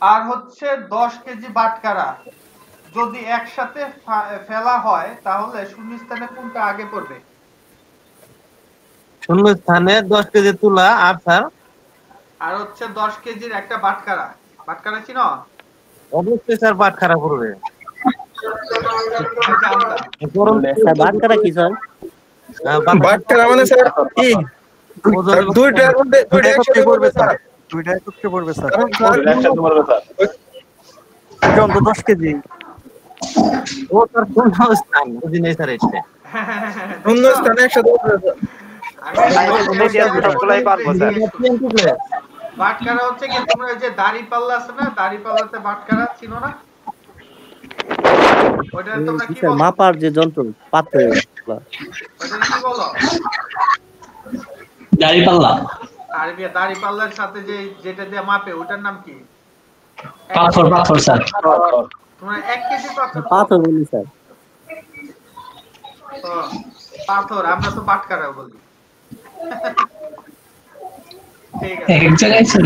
আর হচ্ছে 10 কেজি বাটখারা যদি একসাথে ফেলা হয় তাহলে শূন্য স্থানে কোনটা আগে পড়বে? শূন্য স্থানে 10 কেজি তুলা আর স্যার আর হচ্ছে 10 কেজির একটা বাটখারা। বাটখারা চিনো? অবশ্যই স্যার বাটখারা পড়বে। আমি জানতাম। স্যার বাটখারা কি স্যার? বাটখারা মানে স্যার কি? দুইটার মধ্যে দুইটা একসাথে পড়বে স্যার। দুইটা একত্রে পড়বে স্যার। একসাথে বলবে স্যার। এটা অন্তত 10 কেজি। ও স্যার শূন্য স্থান বুঝি নাই স্যার এটা। শূন্য স্থানে একসাথে পড়বে স্যার। সবগুলাই পারবো স্যার। বাটখারা হচ্ছে কি, তোমরা যে দাড়ি পাল্লা আছে না, দাড়ি পাল্লাতে বাটখারা চিনো না? ওটা তোমরা কি স্যার বলো? মাপার যে যন্ত্র পাত্র ওটা কি বলো? দাড়িপাল্লা, আরবি দাড়ি পাল্লার সাথে যে যেটা দিয়ে মাপে ওটার নাম কি? পাথর স্যার। তোমরা 1 কেজি পাথর পাথর বলি স্যার। ও, পাথর, আমরা তো বাটখারা বলি। ঠিক আছে, এক জায়গায় স্যার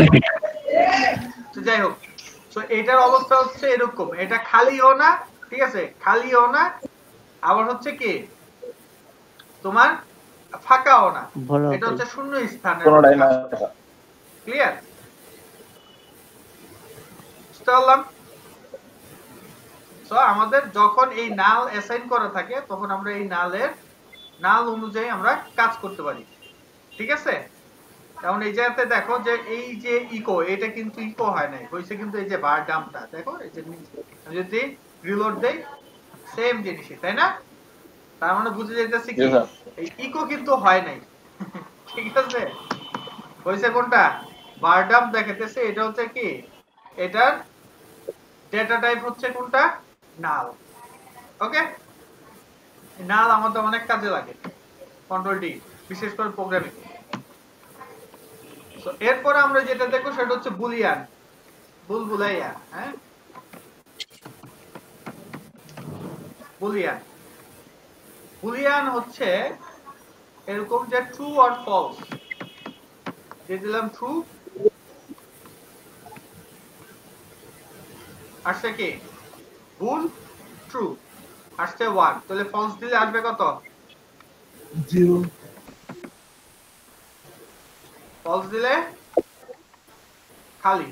তো যাই হোক, তো এটার অবস্থা হচ্ছে এরকম, এটা খালিও না, ঠিক আছে, খালিও না, আবার হচ্ছে কি তোমার ফাঁকাও না, ভরা এটা হচ্ছে শূন্য স্থানে। কোনটাই না। ক্লিয়ার? বুঝলাম। সো আমাদের যখন এই নাল অ্যাসাইন করা থাকে তখন আমরা এই নাল অনুযায়ী আমরা কাজ করতে পারি। ঠিক আছে, কারণ এই জায়গাতে দেখো যে এই যে ইকো, এটা কিন্তু ইকো হয় নাই, হইছে কিন্তু এই যে বার ডামটা দেখো, এই যে যদি রিলোড দেই সেম জিনিসই, তাই না? তার মানে বুঝে যাইতেছে কি এই ইকো কিন্তু হয় নাই। ঠিক আছে, হইছে কোনটা? বার ডাম দেখাইতেছে, এটা হচ্ছে কি, এটার ডেটা টাইপ হচ্ছে কোনটা? নাল। ওকে, নাল আমাদের অনেক কাজে লাগে, কন্ট্রোল ডি, বিশেষ করে প্রোগ্রামিং। তো এরপরে আমরা যেটা দেখো সেটা হচ্ছে বুলিয়ান, বুলবুলাইয়া। হ্যাঁ, বুলিয়ান। বুলিয়ান হচ্ছে এরকম যে ট্রু আর ফলস, দিয়ে দিলাম ট্রু, আসছে কি বুল, ট্রু আসছে 1, তাহলে ফলস দিলে আসবে কত? 0। ফলস দিলে খালি,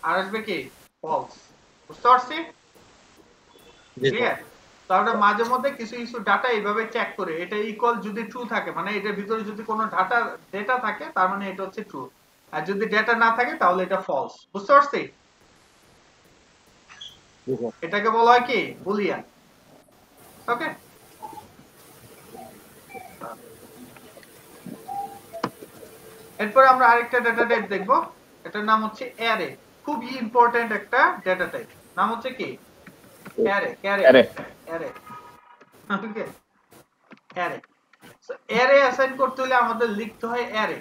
আর আসবে কি ফলস। বুঝতে পারছি? ক্লিয়ার? তাহলে মাঝে মধ্যে কিছু কিছু ডাটা এইভাবে চেক করে, এটা ইকুয়াল যদি ট্রু থাকে মানে এটার ভিতরে যদি কোনো ডেটা থাকে তার মানে এটা হচ্ছে ট্রু, আর যদি ডেটা না থাকে তাহলে এটা ফলস। বুঝতে পারছি? এটাকে বলা হয় কি বুলিয়ান। ওকে, এরপর আমরা আরেকটা ডেটা টাইপ দেখব, এটার নাম হচ্ছে অ্যারে। খুবই ইম্পর্টেন্ট একটা ডেটা টাইপ, নাম হচ্ছে কি অ্যারে। অ্যারে, ওকে, অ্যারে। সো অ্যারে অ্যাসাইন করতে হলে আমাদের লিখতে হয় অ্যারে,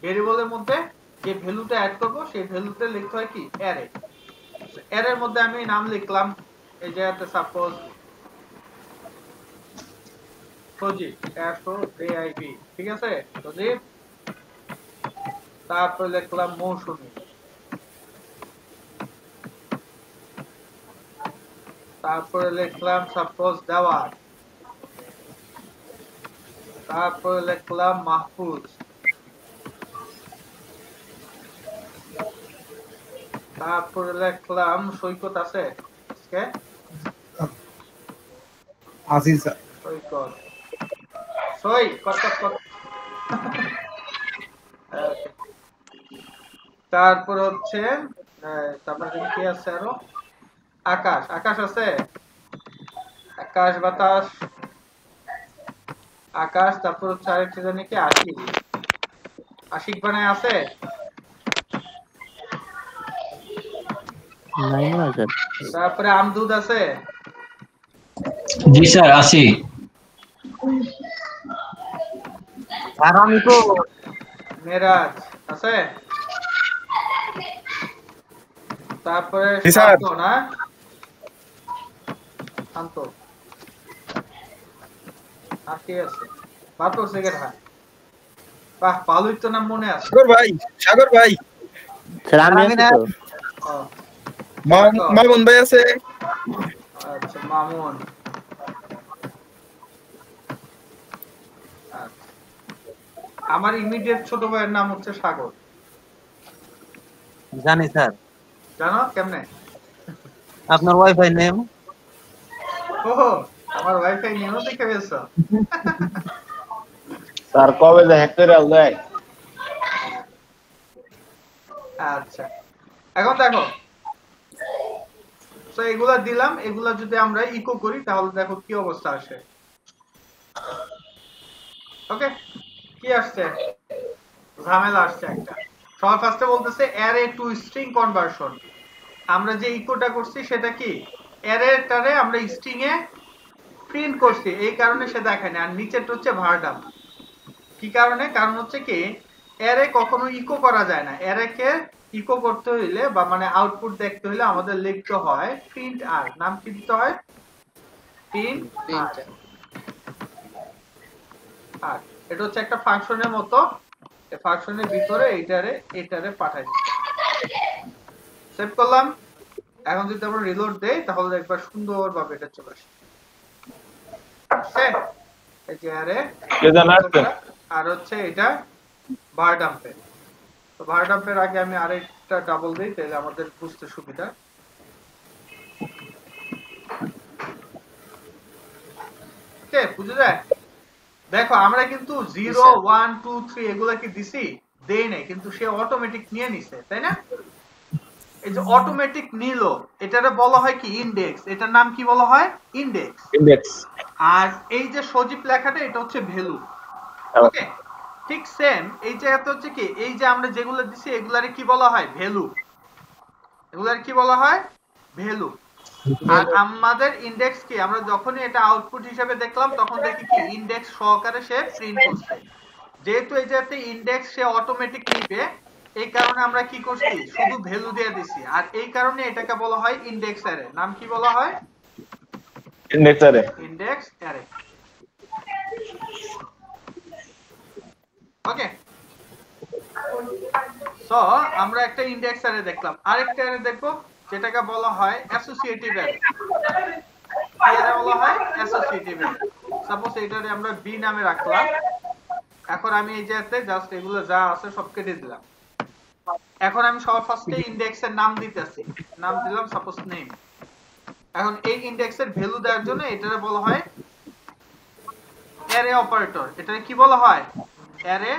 ভেরিয়েবলের মধ্যে যে ভ্যালুটা অ্যাড করব সেই ভ্যালুতে লিখতে হয় কি অ্যারে। সো অ্যারের মধ্যে আমি নাম লিখলাম, এই জায়গাতে সাপোজ সজীব, FOJIB, ঠিক আছে, সজীব। তারপর লিখলাম মৌসুমী, তারপরে লিখলাম সাপোজ দেওয়ার, তারপরে লিখলাম মাহফুজ, তারপরে লিখলাম সৈকত। আছে সৈকত, তারপর হচ্ছে তারপরে কি আছে আরো, আকাশ, আকাশ আছে, আকাশ বাতাস, আকাশ। তারপর হচ্ছে আরেকটা জানি কি আশিক, আশিক বানায় আছে। তারপরে আমদুদ আছে। জি স্যার আছি। আর আমি তো মেরাজ আছে। তারপরে স্যার। শান্ত, না শান্ত, আর কে আছে? বার করছে কে ঢাক? বাহ, ভালোই তো নাম মনে আছে। সাগর ভাই স্যার আমি আছি তো। ও, মামুন ভাই আছে। আচ্ছা মামুন। আচ্ছা। আমার ইমিডিয়েট ছোট ভাইয়ের নাম হচ্ছে সাগর। জানি স্যার। জানো কেমনে? আপনার ওয়াইফাই নেম? ও, আমার ওয়াইফাই নিয়েও দেখে ফেলছো। স্যার কবে যে হ্যাক করে দেয়? আচ্ছা, এখন দেখো, তো এগুলা দিলাম, এগুলা যদি আমরা ইকো করি তাহলে দেখো কি অবস্থা আসে। ওকে, কি আসছে? ঝামেলা আসছে একটা। সবার ফার্স্টে বলতেছে অ্যারে টু স্ট্রিং কনভার্সন। আমরা যে ইকোটা করছি সেটা কি অ্যারেটারে আমরা স্ট্রিং এ প্রিন্ট করছি, এই কারণে সে দেখায় না। আর নিচেরটা হচ্ছে ভার্ডাম। কি কারণে? কারণ হচ্ছে কি অ্যারে কখনো ইকো করা যায় না। অ্যারেকে ইকো করতে হইলে বা মানে আউটপুট দেখতে হইলে আমাদের লিখতে হয় প্রিন্ট আর। নাম কি দিতে হয়? প্রিন্ট আর। এটা হচ্ছে একটা ফাংশনের মতো, এই ফাংশনের ভিতরে এটারে পাঠাই দিই। সেভ করলাম। এখন যদি আমরা রিলোড দেই তাহলে একবার সুন্দরভাবে এটা চলে আসে। এই যে অ্যারে কে জানা আসছে? আর হচ্ছে এটা var dump এ। তো var dump এর আগে আমি আরেকটা ডাবল দেই তাহলে আমাদের বুঝতে সুবিধা। ওকে, বুঝে যায়? দেখো আমরা কিন্তু 0 1 2 3 এগুলা কি দিছি? দেই নাই, কিন্তু সে অটোমেটিক নিয়ে নিছে, তাই না? এই যে অটোমেটিক নিল, এটারে বলা হয় কি ইনডেক্স। এটার নাম কি বলা হয়? ইনডেক্স। ইনডেক্স। আর এই যে সজীব লেখাটা এটা হচ্ছে ভ্যালু। ওকে, ঠিক সেম এই জায়গাতে হচ্ছে কি এই যে আমরা যেগুলো দিছি এগুলারে কি বলা হয়? ভ্যালু। এগুলার কি বলা হয়? ভ্যালু। আর আমাদের ইনডেক্স কি, আমরা যখনই এটা আউটপুট হিসেবে দেখলাম তখন দেখি কি ইনডেক্স সহকারে সে প্রিন্ট করছে। যেহেতু এই জায়গাতে ইনডেক্স সে অটোমেটিক নিবে, এই কারণে আমরা কি করছি? শুধু ভ্যালু দিয়ে দিছি। আর এই কারণে এটাকে বলা হয় ইনডেক্স অ্যারে। নাম কি বলা হয়? Index array. Index array. Okay, so আমরা একটা ইনডেক্স অ্যারে দেখলাম। আরেকটা অ্যারে দেখবো যেটাকে বলা হয় অ্যাসোসিয়েটিভ অ্যারে। কি অ্যারে বলা হয়? Associative array. সাপোজ এটারে আমরা বি নামে রাখলাম। এখন আমি এই জায়গাতে জাস্ট এগুলো যা আছে সব কেটে দিলাম। এখন আমি সবার ফার্স্টে ইনডেক্সের নাম দিতেছি। নাম দিলাম সাপোজ নেম। এখন এই ইনডেক্সের ভ্যালু দেওয়ার জন্য এটারে বলা হয় অ্যারে অপারেটর। এটারে কি বলা হয়? Array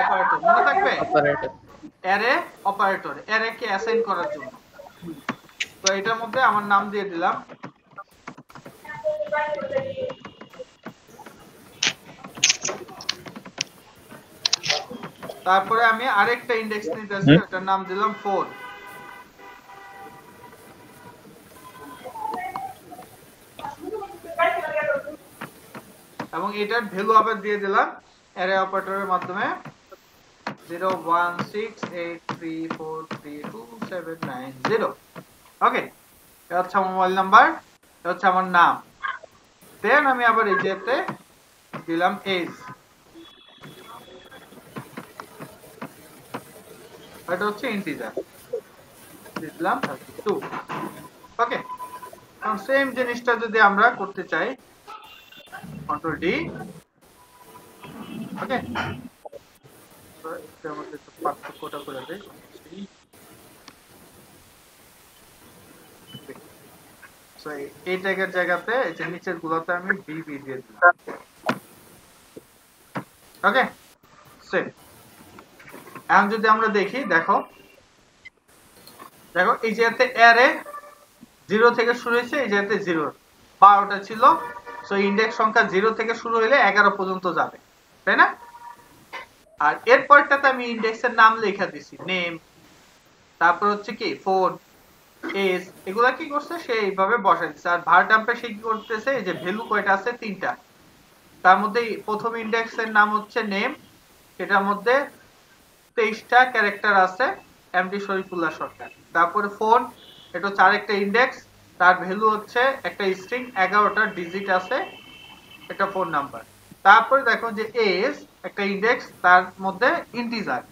operator. মনে থাকবে? অ্যারে অপারেটর, অ্যারে কে অ্যাসাইন করার জন্য। তো এটার মধ্যে আমার নাম দিয়ে দিলাম। তারপরে আমি আরেকটা ইনডেক্স নিতেছি, এটার নাম দিলাম 4। এবং এটার ভ্যালু আবার দিয়ে দিলাম অ্যারে অপারেটরের মাধ্যমে 01683432790। ওকে, এটা হচ্ছে আমার মোবাইল নাম্বার, এটা হচ্ছে আমার নাম। দেন আমি আবার এই যেতে দিলাম এজ। এটা হচ্ছে ইন্টিজার, দিলাম 32। ওকে, এখন সেম জিনিসটা যদি আমরা করতে চাই কন্ট্রোল ডি। ওকে, তো এটার মধ্যে একটু পার্থক্যটা করে দেই। সো এই জায়গাতে এই যে নিচের গুলোতে আমি বিবি দিয়ে দিলাম। ওকে, সেম। এখন যদি আমরা দেখি, দেখো দেখো এই জায়গাতে অ্যারে 0 থেকে শুরু হয়েছে, এই জায়গাতে 0 12টা ছিল। সো ইনডেক্স সংখ্যা 0 থেকে শুরু হলে 11 পর্যন্ত যাবে, তাই না? আর এরপরটাতে আমি ইনডেক্সের নাম লেখা দিছি, নেম, তারপর হচ্ছে কি ফোন, এজ, এগুলা কি করছে সে এইভাবে বসাই দিচ্ছে। আর var dump এ সে কি করতেছে, এই যে ভ্যালু কয়টা আছে? 3টা। তার মধ্যে প্রথম ইনডেক্সের নাম হচ্ছে নেম, এটার মধ্যে 23টা ক্যারেক্টার আছে, এমডি শরীফুল্লাহ সরকার। তারপরে ফোন, এটা হচ্ছে আরেকটা ইনডেক্স, তার ভ্যালু হচ্ছে একটা স্ট্রিং, 11টা ডিজিট আছে, এটা ফোন নাম্বার। তারপরে দেখো যে এজ একটা ইন্ডেক্স, তার মধ্যে ইন্টিজার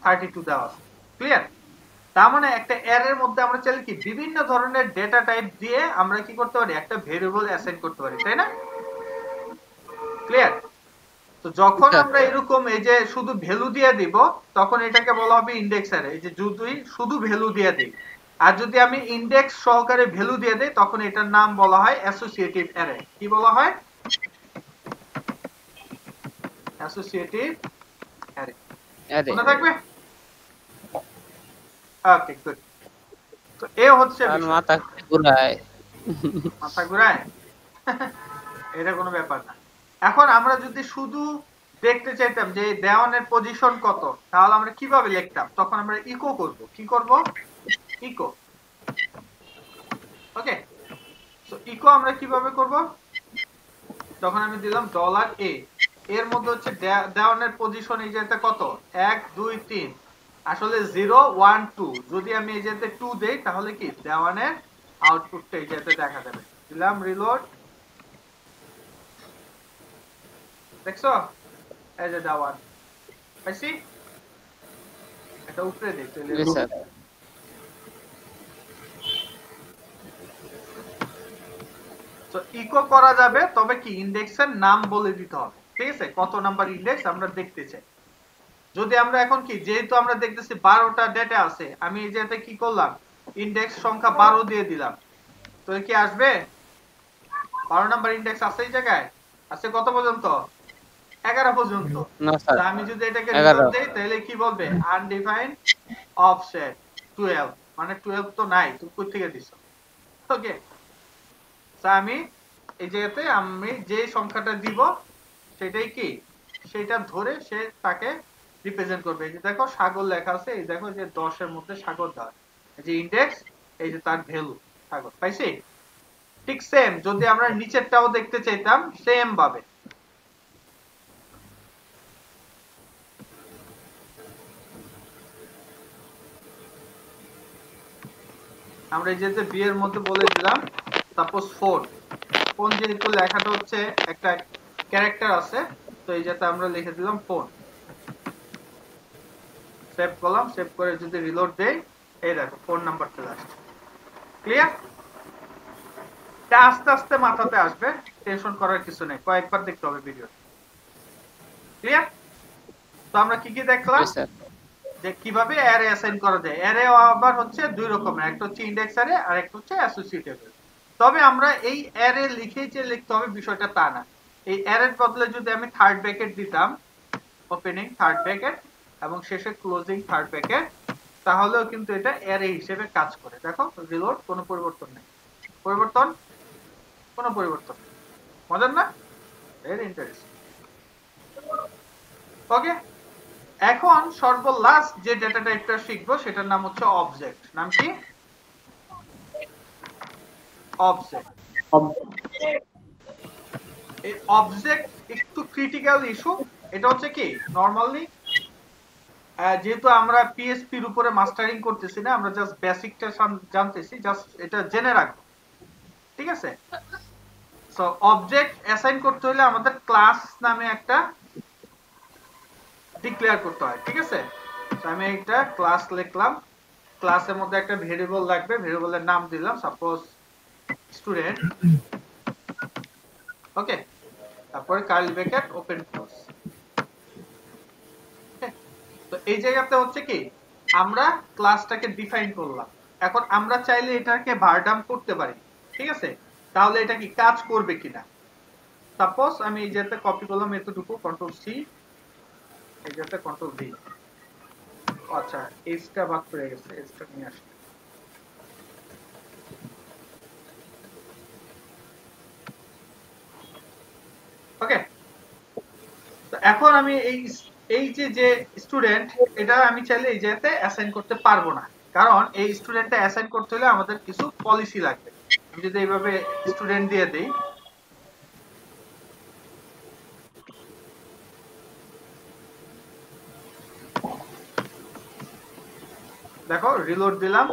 32 দেওয়া আছে। ক্লিয়ার? তার মানে একটা অ্যারের মধ্যে আমরা চাইলে কি বিভিন্ন ধরনের ডেটা টাইপ দিয়ে আমরা কি করতে পারি, একটা ভেরিয়েবল অ্যাসাইন করতে পারি, তাই না? ক্লিয়ার? তো যখন আমরা এরকম এই যে শুধু ভ্যালু দিয়ে দিব, তখন এটাকে বলা হবে ইন্ডেক্স অ্যারে। এই যে যদি শুধু ভ্যালু দিয়ে দিই, আর যদি আমি ইন্ডেক্স সহকারে ভ্যালু দিয়ে দেই, তখন এটার নাম বলা হয় অ্যাসোসিয়েটিভ অ্যারে। কি বলা হয়? Associative array. মনে থাকবে? ওকে, গুড। তো এ হচ্ছে মাথা ঘুরায়। মাথা ঘুরায় এটা কোনো ব্যাপার না। এখন আমরা যদি শুধু দেখতে চাইতাম যে দেওয়ানের পজিশন কত, তাহলে আমরা কিভাবে লিখতাম? তখন আমরা ইকো করব। কি করব? ইকো। ওকে, সো ইকো আমরা কিভাবে করব? যখন আমি দিলাম $a, এর মধ্যে হচ্ছে দেওয়ানের পজিশন এই যেটা কত, 1 2 3, আসলে 0 1 2। যদি আমি এই যেতে 2 দেই, তাহলে কি দেওয়ানের আউটপুটটা এই যেতে দেখা যাবে। দিলাম রিলোড, দেখছো এই যে দেওয়ান পাইছি। এটা উপরে দিই তাহলে তো ইকো করা যাবে, তবে কি ইন্ডেক্সের নাম বলে দিতে হবে। ঠিক আছে, কত নাম্বার ইন্ডেক্স আমরা দেখতে চাই। যদি আমরা এখন কি, যেহেতু আমরা দেখতেছি 12টা ডেটা আছে, আমি এই যেতে কি করলাম, ইন্ডেক্স সংখ্যা 12 দিয়ে দিলাম, তো কি আসবে? 12 নাম্বার ইন্ডেক্স আছে এই জায়গায়? আছে কত পর্যন্ত? 11 পর্যন্ত। আমি যদি এটাকে রিলোড দেই, তাহলে কি বলবে? আনডিফাইন্ড অফসেট 12, মানে 12 তো নাই, তুমি কই থেকে দিছো? ওকে, আমি এই জায়গাতে আমি যে সংখ্যাটা দিব সেটাই কি, সেটা ধরে সে তাকে রিপ্রেজেন্ট করবে। এই যে দেখো সাগর লেখা আছে, এই দেখো যে 10 এর মধ্যে সাগর দেওয়া, এই যে ইন্ডেক্স, এই যে তার ভ্যালু সাগর, পাইছি? ঠিক সেম যদি আমরা নিচেরটাও দেখতে চাইতাম, সেম ভাবে আমরা এই যে বি এর মধ্যে বলে দিলাম সাপোজ ফোন। ফোন যেহেতু লেখাটা হচ্ছে একটা ক্যারেক্টার আছে, তো এই যাতে আমরা লিখে দিলাম ফোন। সেভ করলাম, সেভ করে যদি রিলোড দেই, এই দেখো ফোন নাম্বার চলে আসছে। ক্লিয়ার? এটা আস্তে আস্তে মাথাতে আসবে, টেনশন করার কিছু নেই, কয়েকবার দেখতে হবে ভিডিও। ক্লিয়ার? তো আমরা কি কি দেখলাম যে কিভাবে অ্যারে অ্যাসাইন করা যায়। অ্যারে আবার হচ্ছে দুই রকমের, একটা হচ্ছে ইন্ডেক্স অ্যারে আর একটা হচ্ছে অ্যাসোসিয়েটিভ। তবে আমরা এই অ্যারে লিখেই যে লিখতে হবে বিষয়টা তা না। এই অ্যারের বদলে যদি আমি থার্ড ব্র্যাকেট দিতাম, ওপেনিং থার্ড ব্র্যাকেট এবং শেষে ক্লোজিং থার্ড ব্র্যাকেট, তাহলেও কিন্তু এটা অ্যারে হিসেবে কাজ করে। দেখো রিলোড, কোনো পরিবর্তন নেই, কোনো পরিবর্তন নেই। মজার না? Very interesting. ওকে, এখন সর্বলাস্ট যে ডেটা টাইপটা শিখবো সেটার নাম হচ্ছে অবজেক্ট। নাম কি? অবজেক্ট। এই অবজেক্ট একটু ক্রিটিক্যাল ইস্যু। এটা হচ্ছে কি, নরমালি যেহেতু আমরা পিএসপি এর উপরে মাস্টারিং করতেছি না, আমরা জাস্ট বেসিকটা জানতেছি, জাস্ট এটা জেনে রাখবো। ঠিক আছে? সো অবজেক্ট অ্যাসাইন করতে হলে আমাদের ক্লাস নামে একটা ডিক্লেয়ার করতে হয়। ঠিক আছে, তো আমি একটা ক্লাস লিখলাম, ক্লাসের মধ্যে একটা ভেরিয়েবল লাগবে, ভেরিয়েবলের নাম দিলাম সাপোজ স্টুডেন্ট। ওকে, তারপরে কার্লি ব্র্যাকেট ওপেন ক্লোজ। তো এই জায়গাতে হচ্ছে কি, আমরা ক্লাসটাকে ডিফাইন করলাম। এখন আমরা চাইলে এটাকে ভারডাম্প করতে পারি। ঠিক আছে, তাহলে এটা কি কাজ করবে কিনা। সাপোজ আমি এই জায়গাতে কপি করলাম এতটুকু, কন্ট্রোল সি, এই জায়গাতে কন্ট্রোল ভি। আচ্ছা, এসটা বাদ পড়ে গেছে, এসটা নিয়ে আসি। ওকে, তো এখন আমি এই যে স্টুডেন্ট, এটা আমি চাইলে এই জায়গাতে অ্যাসাইন করতে পারবো না, কারণ এই স্টুডেন্টটা অ্যাসাইন করতে হলে আমাদের কিছু পলিসি লাগবে। আমি যদি এইভাবে স্টুডেন্ট দিয়ে দেই, দেখো রিলোড দিলাম,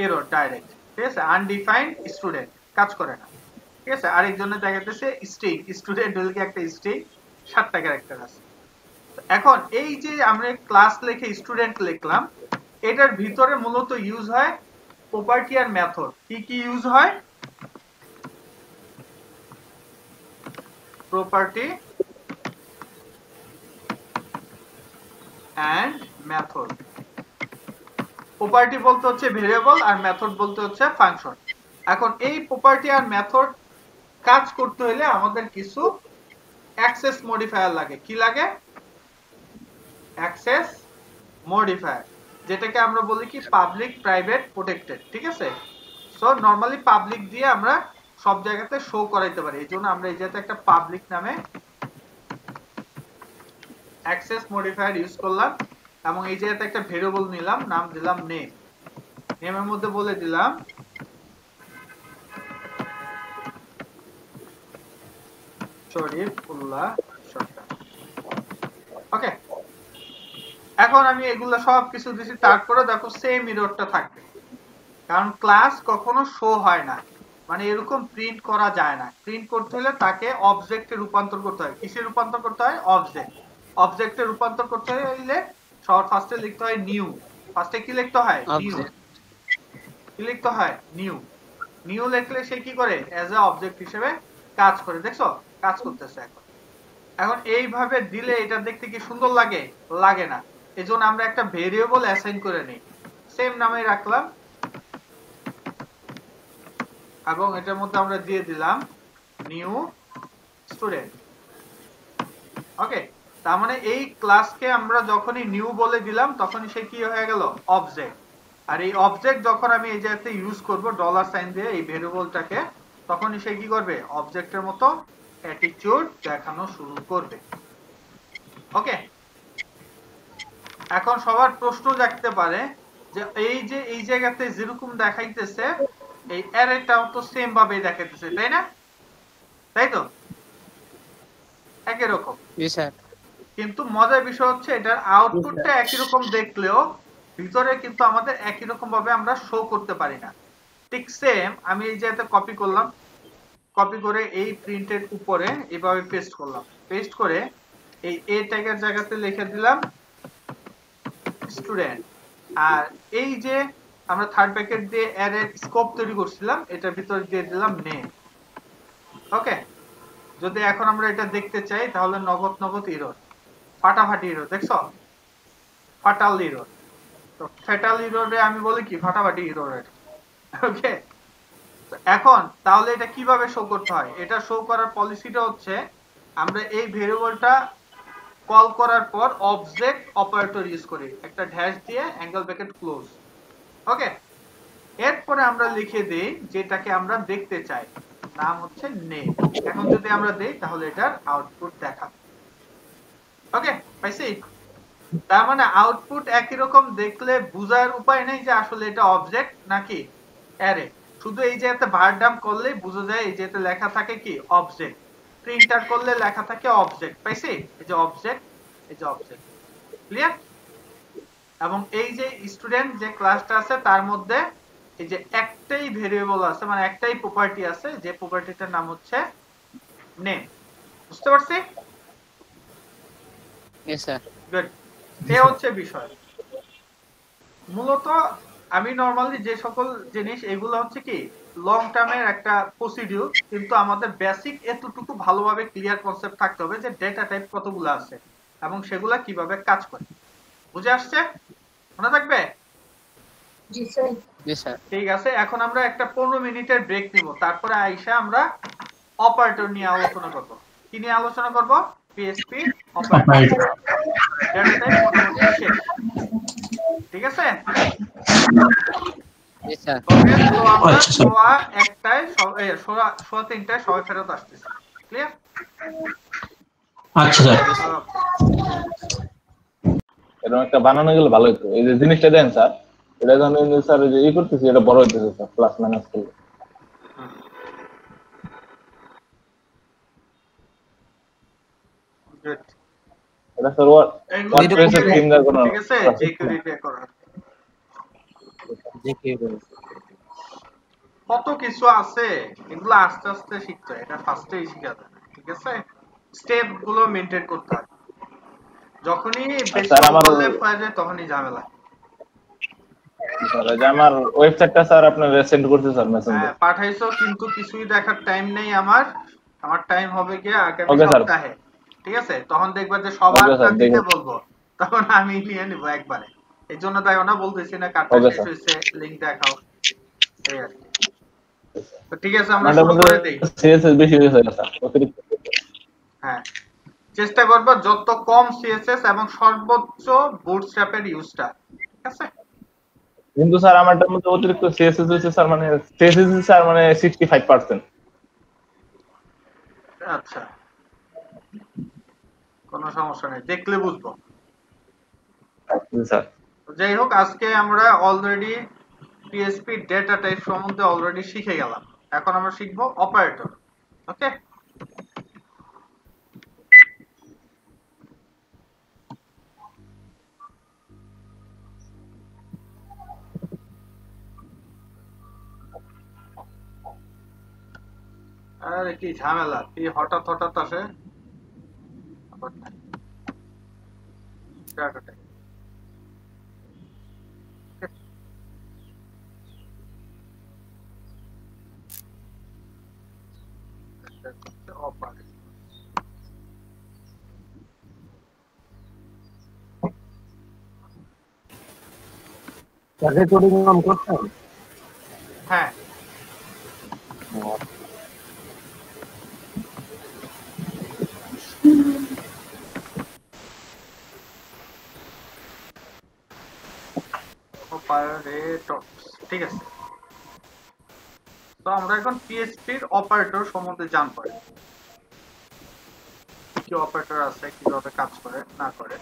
এরর ডাইরেক্ট। ঠিক আছে, আনডিফাইন্ড স্টুডেন্ট কাজ করে না। ঠিক আছে, আরেকজনের দেখাইতেছে স্ট্রিং, স্টুডেন্ট হলে কি একটা স্ট্রিং 7টা ক্যারেক্টার আছে। এখন এই যে আমরা ক্লাস লিখে স্টুডেন্ট লিখলাম, এটার ভিতরে মূলত ইউজ হয় প্রপার্টি আর মেথড। কি কি ইউজ হয়? Property and method. প্রপার্টি বলতে হচ্ছে ভেরিয়েবল আর মেথড বলতে হচ্ছে ফাংশন। এখন এই প্রপার্টি আর মেথড কাজ করতে হলে আমাদের কিছু অ্যাক্সেস মডিফায়ার লাগে। কি লাগে? অ্যাক্সেস মডিফায়ার, যেটাকে আমরা বলি কি পাবলিক, প্রাইভেট, প্রোটেক্টেড। ঠিক আছে, সো নরমালি পাবলিক দিয়ে আমরা সব জায়গাতে শো করাইতে পারি, এই জন্য আমরা এই জায়গাতে একটা পাবলিক নামে অ্যাক্সেস মডিফায়ার ইউজ করলাম এবং এই জায়গাতে একটা ভেরিয়েবল নিলাম, নাম দিলাম নেম। নেমের মধ্যে বলে দিলাম শরীফুল্লাহ সরকার। ওকে, এখন আমি এগুলা সব কিছু দিছি, তারপরে দেখো সেম এররটা থাকবে, কারণ ক্লাস কখনো শো হয় না, মানে এরকম প্রিন্ট করা যায় না। প্রিন্ট করতে হলে তাকে অবজেক্টে রূপান্তর করতে হয়। কিসে রূপান্তর করতে হয়? অবজেক্ট। অবজেক্টে রূপান্তর করতে হলে সবার ফার্স্টে লিখতে হয় নিউ। ফার্স্টে কি লিখতে হয়? নিউ। কি লিখতে হয়? নিউ। নিউ লিখলে সে কি করে? অ্যাজ এ অবজেক্ট হিসেবে কাজ করে। দেখছো কাজ করতেছে। এখন এইভাবে দিলে এটা দেখতে কি সুন্দর লাগে? লাগে না। এজন্য আমরা একটা ভেরিয়েবল অ্যাসাইন করে নেই, সেম নামে রাখলাম এবং এটার মধ্যে আমরা দিয়ে দিলাম নিউ স্টুডেন্ট। ওকে, তার মানে এই ক্লাসকে আমরা যখনই নিউ বলে দিলাম তখনই সে কি হয়ে গেল? অবজেক্ট। আর এই অবজেক্ট যখন আমি এই জায়গাতে ইউজ করব ডলার সাইন দিয়ে এই ভেরিয়েবলটাকে, তখনই সে কি করবে? অবজেক্টের মতো অ্যাটিটিউড দেখানো শুরু করবে। ওকে, এখন সবার প্রশ্ন জাগতে পারে যে এই যে এই জায়গাতে যেরকম দেখাইতেছে এই অ্যারেটাও তো সেম ভাবে দেখাইতেছে, তাই না? তাই তো, একই রকম। জি স্যার। কিন্তু মজার বিষয় হচ্ছে এটার আউটপুটটা একই রকম দেখলেও ভিতরে কিন্তু আমাদের একই রকম ভাবে আমরা শো করতে পারি না। ঠিক সেম আমি এই জায়গাতে কপি করলাম, কপি করে এই প্রিন্টের উপরে এভাবে পেস্ট করলাম, পেস্ট করে এই এ ট্যাগের জায়গাতে লিখে দিলাম স্টুডেন্ট। আর এই যে আমরা থার্ড ব্র্যাকেট দিয়ে অ্যারে স্কোপ তৈরি করছিলাম এটার ভিতরে দিয়ে দিলাম নেম। ওকে, যদি এখন আমরা এটা দেখতে চাই তাহলে নগদ নগদ এরর, ফাটাফাটি এরর। দেখছো ফাটাল এরর। তো ফ্যাটাল এররে আমি বলি কি ফাটাফাটি এরর। ওকে, এখন তাহলে এটা কিভাবে শো করতে হয়? এটা শো করার পলিসিটা হচ্ছে আমরা এই ভেরিয়েবলটা কল করার পর অবজেক্ট অপারেটর ইউজ করি, একটা ড্যাশ দিয়ে অ্যাঙ্গেল ব্র্যাকেট ক্লোজ। ওকে, এরপরে আমরা লিখে দেই যেটাকে আমরা দেখতে চাই, নাম হচ্ছে নেম। এখন যদি আমরা দেই তাহলে এটার আউটপুট দেখাবে। ওকে, পাইছি? তার মানে আউটপুট একই রকম দেখলে বোঝার উপায় নেই যে আসলে এটা অবজেক্ট নাকি অ্যারে। শুধু এই যে একটা ভারডাম করলেই বোঝা যায় এই যে এটা লেখা থাকে কি অবজেক্ট। প্রিন্টার করলে লেখা থাকে অবজেক্ট। পাইছি? এই যে অবজেক্ট, এই যে অবজেক্ট। ক্লিয়ার? এবং এই যে স্টুডেন্ট যে ক্লাসটা আছে তার মধ্যে এই যে একটাই ভেরিয়েবল আছে, মানে একটাই প্রপার্টি আছে, যে প্রপার্টিটার নাম হচ্ছে নেম। বুঝতে পারছি? Yes sir. গুড। এই হচ্ছে বিষয়। মূলত আমি নরমালি যে সকল জিনিস এগুলো হচ্ছে কি লং টার্মের একটা প্রসিডিউর, কিন্তু আমাদের বেসিক এতটুকু ভালোভাবে ক্লিয়ার কনসেপ্ট থাকতে হবে যে ডেটা টাইপ কতগুলো আছে এবং সেগুলা কিভাবে কাজ করে। বুঝে আসছে? মনে থাকবে? জি স্যার। জি স্যার। ঠিক আছে, এখন আমরা একটা 15 মিনিটের ব্রেক নিব, তারপরে আইসা আমরা অপারেটর নিয়ে আলোচনা করব। কি নিয়ে আলোচনা করব? PSP operator. ডেটা টাইপ মোটামুটি শেষ। ঠিক আছে? জি স্যার। তো আমরা সোয়া 1টায় সোয়া 3টায় সবাই ফেরত আসতেছি। ক্লিয়ার? আচ্ছা স্যার। এরকম একটা বানানো গেলে ভালো হতো। এই যে জিনিসটা দেন স্যার, এটা যখন স্যার যে ই করতেছি এটা বড় হইতেছে স্যার, প্লাস মাইনাস করলে। গুড। এটা স্যার ওয়ার্ডপ্রেসের থিম দা কোনো ঠিক আছে, জেকিউরিটি করা। কত কিছু আছে, এগুলো আস্তে আস্তে শিখতে হয়, এটা ফার্স্টেই শিখা যায় না, ঠিক আছে? স্টেপ গুলো মেনটেন করতে হয়, যখনই বেশি স্যার আমার ওভারল্যাপ হয়ে যায় তখনই ঝামেলা। স্যার এই যে আমার ওয়েবসাইটটা স্যার আপনার সেন্ড করতে স্যার মেসেঞ্জার। হ্যাঁ পাঠাইছো, কিন্তু কিছুই দেখার টাইম নেই আমার। আমার টাইম হবে কি আগামী ওকে স্যার। সপ্তাহে, ঠিক আছে? তখন দেখবা যে ওকে সবারটা স্যার, দিতে দেখুন। বলবো, তখন আমি নিয়ে নিব একবারে। এই জন্য তাই না বলতেছি না কার্ডটা ওকে শেষ স্যার। হয়েছে, লিংক দেখাও, এই আর কি। তো ঠিক আছে আমরা আমাদের শুরু মধ্যে করে দেই। সিএসএস বেশি হয়ে গেছে স্যার, অতিরিক্ত। হ্যাঁ চেষ্টা করবো যত কম সিএসএস এবং সর্বোচ্চ বুটস্ট্র্যাপের ইউজটা, ঠিক আছে? কিন্তু স্যার আমারটার মধ্যে অতিরিক্ত সিএসএস হয়েছে স্যার, মানে সিএসএস স্যার মানে 65%। আচ্ছা কোনো সমস্যা নেই, দেখলে বুঝবো। জি স্যার। যাই হোক আজকে আমরা অলরেডি পিএসপি ডেটা টাইপ সম্বন্ধে অলরেডি শিখে গেলাম, এখন আমরা শিখবো অপারেটর। ওকে, আরে কি ঝামেলা, কি হঠাৎ হঠাৎ আসে আবার নাই। Data type। Operator। তাকে কোডিং নাম করছেন? হ্যাঁ অপারেটর, ঠিক আছে। তো আমরা এখন পিএসপির অপারেটর সম্বন্ধে জানবো, কি অপারেটর আছে, কিভাবে কাজ করে না করে।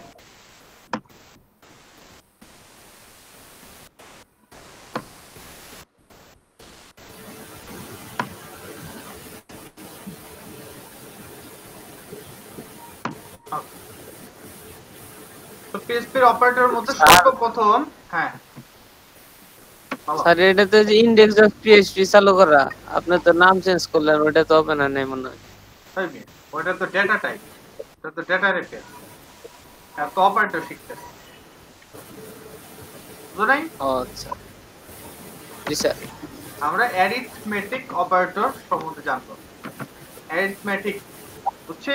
তো পিএসপির অপারেটরের মধ্যে সর্বপ্রথম, হ্যাঁ স্যার এটাতে যে ইনডেক্স ডট পিএইচপি চালু করা, আপনি তো নাম চেঞ্জ করলেন, ওটা তো হবে না নেই মনে হয়। ওটা তো ডেটা টাইপ, ওটা তো ডেটা রেপের, আর তো অপারেটর শিখতেছে বুঝলেন? আচ্ছা জি স্যার। আমরা অ্যারিথমেটিক অপারেটর সম্বন্ধে জানবো। অ্যারিথমেটিক বুঝছি,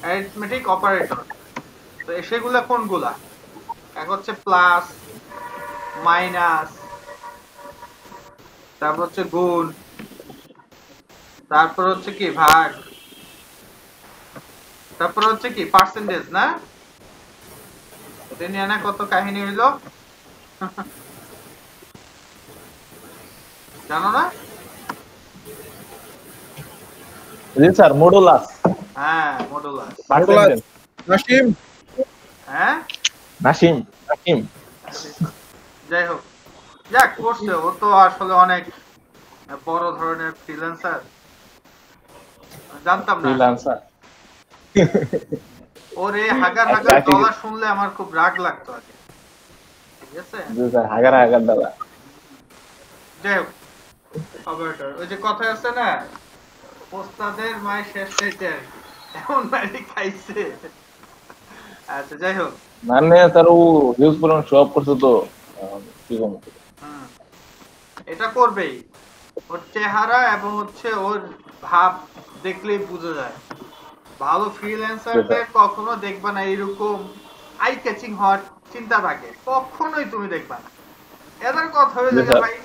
অ্যারিথমেটিক অপারেটর তো সেগুলা কোনগুলা? এক হচ্ছে প্লাস, মাইনাস, তারপর হচ্ছে গুণ, তারপর হচ্ছে কি ভাগ, তারপর হচ্ছে কি পার্সেন্টেজ, না? এটা নিয়ে না কত কাহিনী হইলো জানো না? জি স্যার, মডুলাস। হ্যাঁ মডুলাস। নাসিম। হ্যাঁ নাসিম। নাসিম। যাই হোক, যাক করছে, ও তো আসলে অনেক বড় ধরনের ফ্রিল্যান্সার, জানতাম না। ফ্রিল্যান্সার। ওর এই হাগার হাগার গলা শুনলে আমার খুব রাগ লাগতো আগে, ঠিক আছে? জি স্যার, হাগার হাগার দাদা। যাই হোক অপারেটর, ওই যে কথা আছে না, ওস্তাদের মায়ের শেষ চাইতে আর কি, এমন মারি খাইছে। আচ্ছা যাই হোক, মানে স্যার ও হিউজ পরিমাণ শো আপ করছে তো, কি কম। এটা করবেই, ওর চেহারা এবং হচ্ছে ওর ভাব দেখলেই বোঝা যায়। ভালো ফ্রিল্যান্সারদের কখনো দেখবা না এরকম আই ক্যাচিং হওয়ার চিন্তা থাকে, কখনোই তুমি দেখবা না। এদের কথা হয়ে যায় ভাই,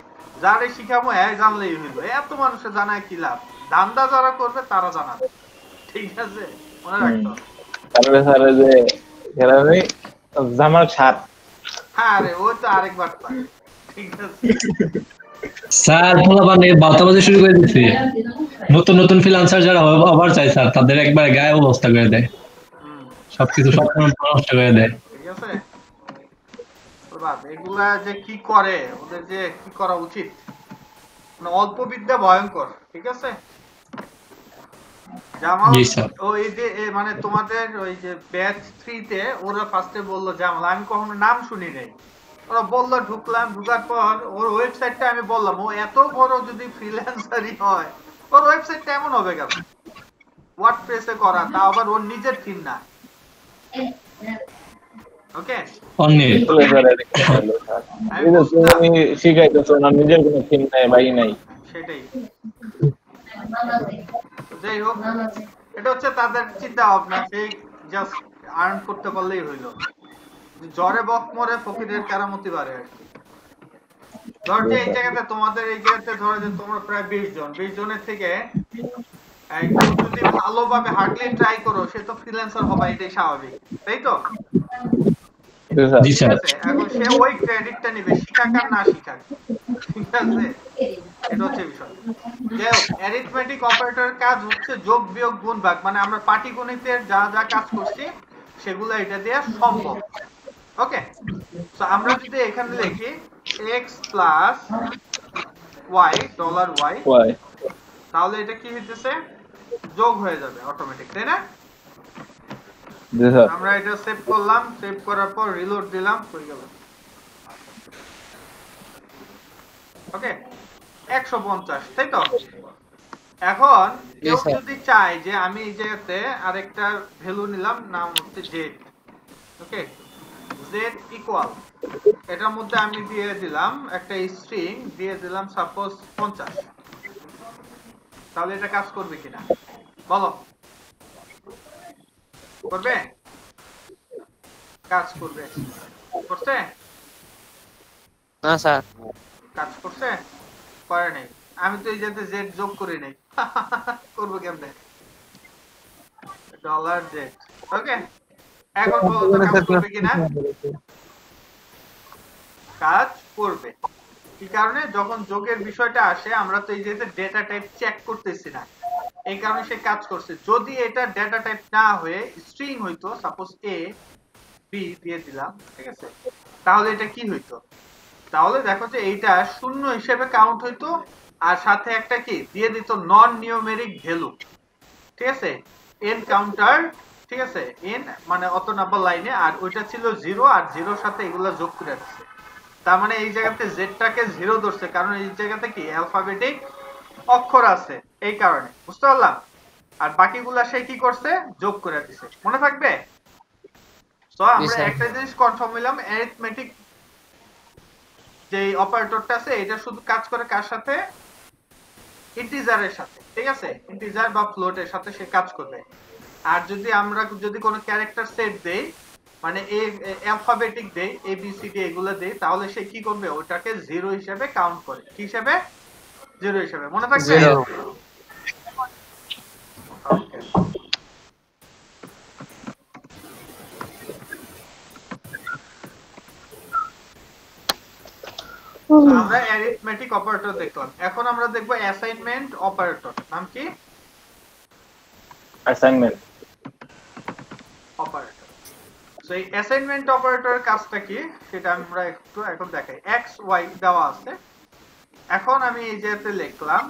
যারে শিখাবো জানলেই হইলো, এত মানুষের জানায় কি লাভ? ধান্দা যারা করবে তারা জানাবে, ঠিক আছে? মনে রাখতো। তারপরে স্যার যে খেলানি জামার ছাড়। হ্যাঁ রে, ওই তো আরেকবার পায়, ঠিক আছে? স্যার পোলাপান বাতাবাজি শুরু করে দিচ্ছে, নতুন নতুন ফ্রিল্যান্সার যারা আবার চায় স্যার, তাদের একবার গায়ে অবস্থা করে দেয়, সবকিছু সব নষ্ট করে দেয়। ঠিক আছে, এগুলা যে কি করে, ওদের যে কি করা উচিত, মানে অল্প বিদ্যা ভয়ঙ্কর, ঠিক আছে? জামাল ওই যে মানে তোমাদের ওই যে ব্যাচ 3 তে ওরা ফার্স্টে বললো জামাল, আমি কখনো নাম শুনি নাই, ওরা বললো, ঢুকলাম, ঢুকার পর ওর ওয়েবসাইটটা আমি বললাম, ও এত বড় যদি ফ্রিল্যান্সারই হয়, ওর ওয়েবসাইটটা এমন হবে কেন? ওয়ার্ডপ্রেসে করা, তা আবার ওর নিজের থিম না। ওকে, অন্যের তুমি শিখাইতেছো না, নিজের কোনো থিম নাই বা ই নাই। সেটাই। যাই হোক, এটা হচ্ছে তাদের চিন্তা ভাবনা, সেই জাস্ট আর্ন করতে পারলেই হইলো। জ্বরে বক মরে ফকিরের কেরামতি বাড়ে আর কি। ধর যে এই জায়গাতে তোমাদের এই জায়গাতে ধরো যে তোমরা প্রায় 20 জনের থেকে কেউ যদি ভালোভাবে হার্ডলি ট্রাই করো, সে তো ফ্রিল্যান্সার হবে, এটাই স্বাভাবিক, তাই তো? জি স্যার। এখন সে ওই ক্রেডিটটা নিবে, শিখাক আর না শিখাক, ঠিক আছে? এটা হচ্ছে বিষয়। যাই হোক, অ্যারিথমেটিক অপারেটরের কাজ হচ্ছে যোগ বিয়োগ গুণ ভাগ, মানে আমরা পাটিগণিতের যা যা কাজ করছি সেগুলো এটা দিয়ে সম্ভব। ওকে, তো আমরা যদি এখানে লিখি x plus y dollar y, তাহলে এটা কি হইতেছে? যোগ হয়ে যাবে অটোমেটিক, তাই না? আমরা এটা সেভ করলাম, সেভ করার পর রিলোড দিলাম, হয়ে গেল। ওকে, 150, তাই তো? এখন কেউ যদি চায় যে আমি এই জায়গাতে আরেকটা ভ্যালু নিলাম, নাম হচ্ছে z। ওকে, z ইকুয়াল, এটার মধ্যে আমি দিয়ে দিলাম একটা স্ট্রিং, দিয়ে দিলাম সাপোজ 50। তাহলে এটা কাজ করবে কিনা বলো? করবে? কাজ করবে। করছে না স্যার, কাজ করছে? করে নাই। আমি তো এই যাতে জেড যোগ করি নাই, করবো কেমনে? Dollar Z. ওকে, এখন বলো তো কাজ করবে কিনা? কাজ করবে। কি কারণে? যখন যোগের বিষয়টা আসে, আমরা তো এই যে ডেটা টাইপ চেক করতেছি না, এই কারণে সে কাজ করছে। যদি এটা ডেটা টাইপ না হয়ে স্ট্রিং হইতো, সাপোজ এ বি দিয়ে দিলাম, ঠিক আছে, তাহলে এটা কি হইতো? তাহলে দেখো যে এইটা শূন্য হিসেবে কাউন্ট হইতো, আর সাথে একটা কি দিয়ে দিত, নন নিউমেরিক ভ্যালু, ঠিক আছে, এন কাউন্টার, ঠিক আছে, এন মানে অত নাম্বার লাইনে, আর ওইটা ছিল 0, আর 0-র সাথে এগুলা যোগ করে দিচ্ছে। তার মানে এই জায়গাতে জেডটাকে 0 ধরছে, কারণ এই জায়গাতে কি অ্যালফাবেটিক অক্ষর আছে, এই কারণে। বুঝতে পারলাম? আর বাকিগুলা সে কি করছে? যোগ করে দিছে। মনে থাকবে? তো আমরা একটা জিনিস কনফার্ম হইলাম, অ্যারিথমেটিক যে অপারেটরটা আছে, এটা শুধু কাজ করে কার সাথে? ইন্টিজারের সাথে, ঠিক আছে, ইন্টিজার বা ফ্লোটের সাথে সে কাজ করবে। আর যদি আমরা যদি কোনো ক্যারেক্টার সেট দেই, মানে অ্যালফাবেটিক দেই, এ বি সি ডি এগুলো দেই, তাহলে সে কি করবে? ওটাকে 0 হিসেবে কাউন্ট করে। কি হিসেবে? 0 হিসেবে। মনে থাকবে? ওকে, আমরা অ্যারিথমেটিক অপারেটর দেখলাম। এখন আমরা দেখব অ্যাসাইনমেন্ট অপারেটর। নাম কি? Assignment operator. সো এই অ্যাসাইনমেন্ট অপারেটরের কাজটা কি সেটা আমরা একটু এখন দেখাই। এক্স ওয়াই দেওয়া আছে। এখন আমি এই যেতে লিখলাম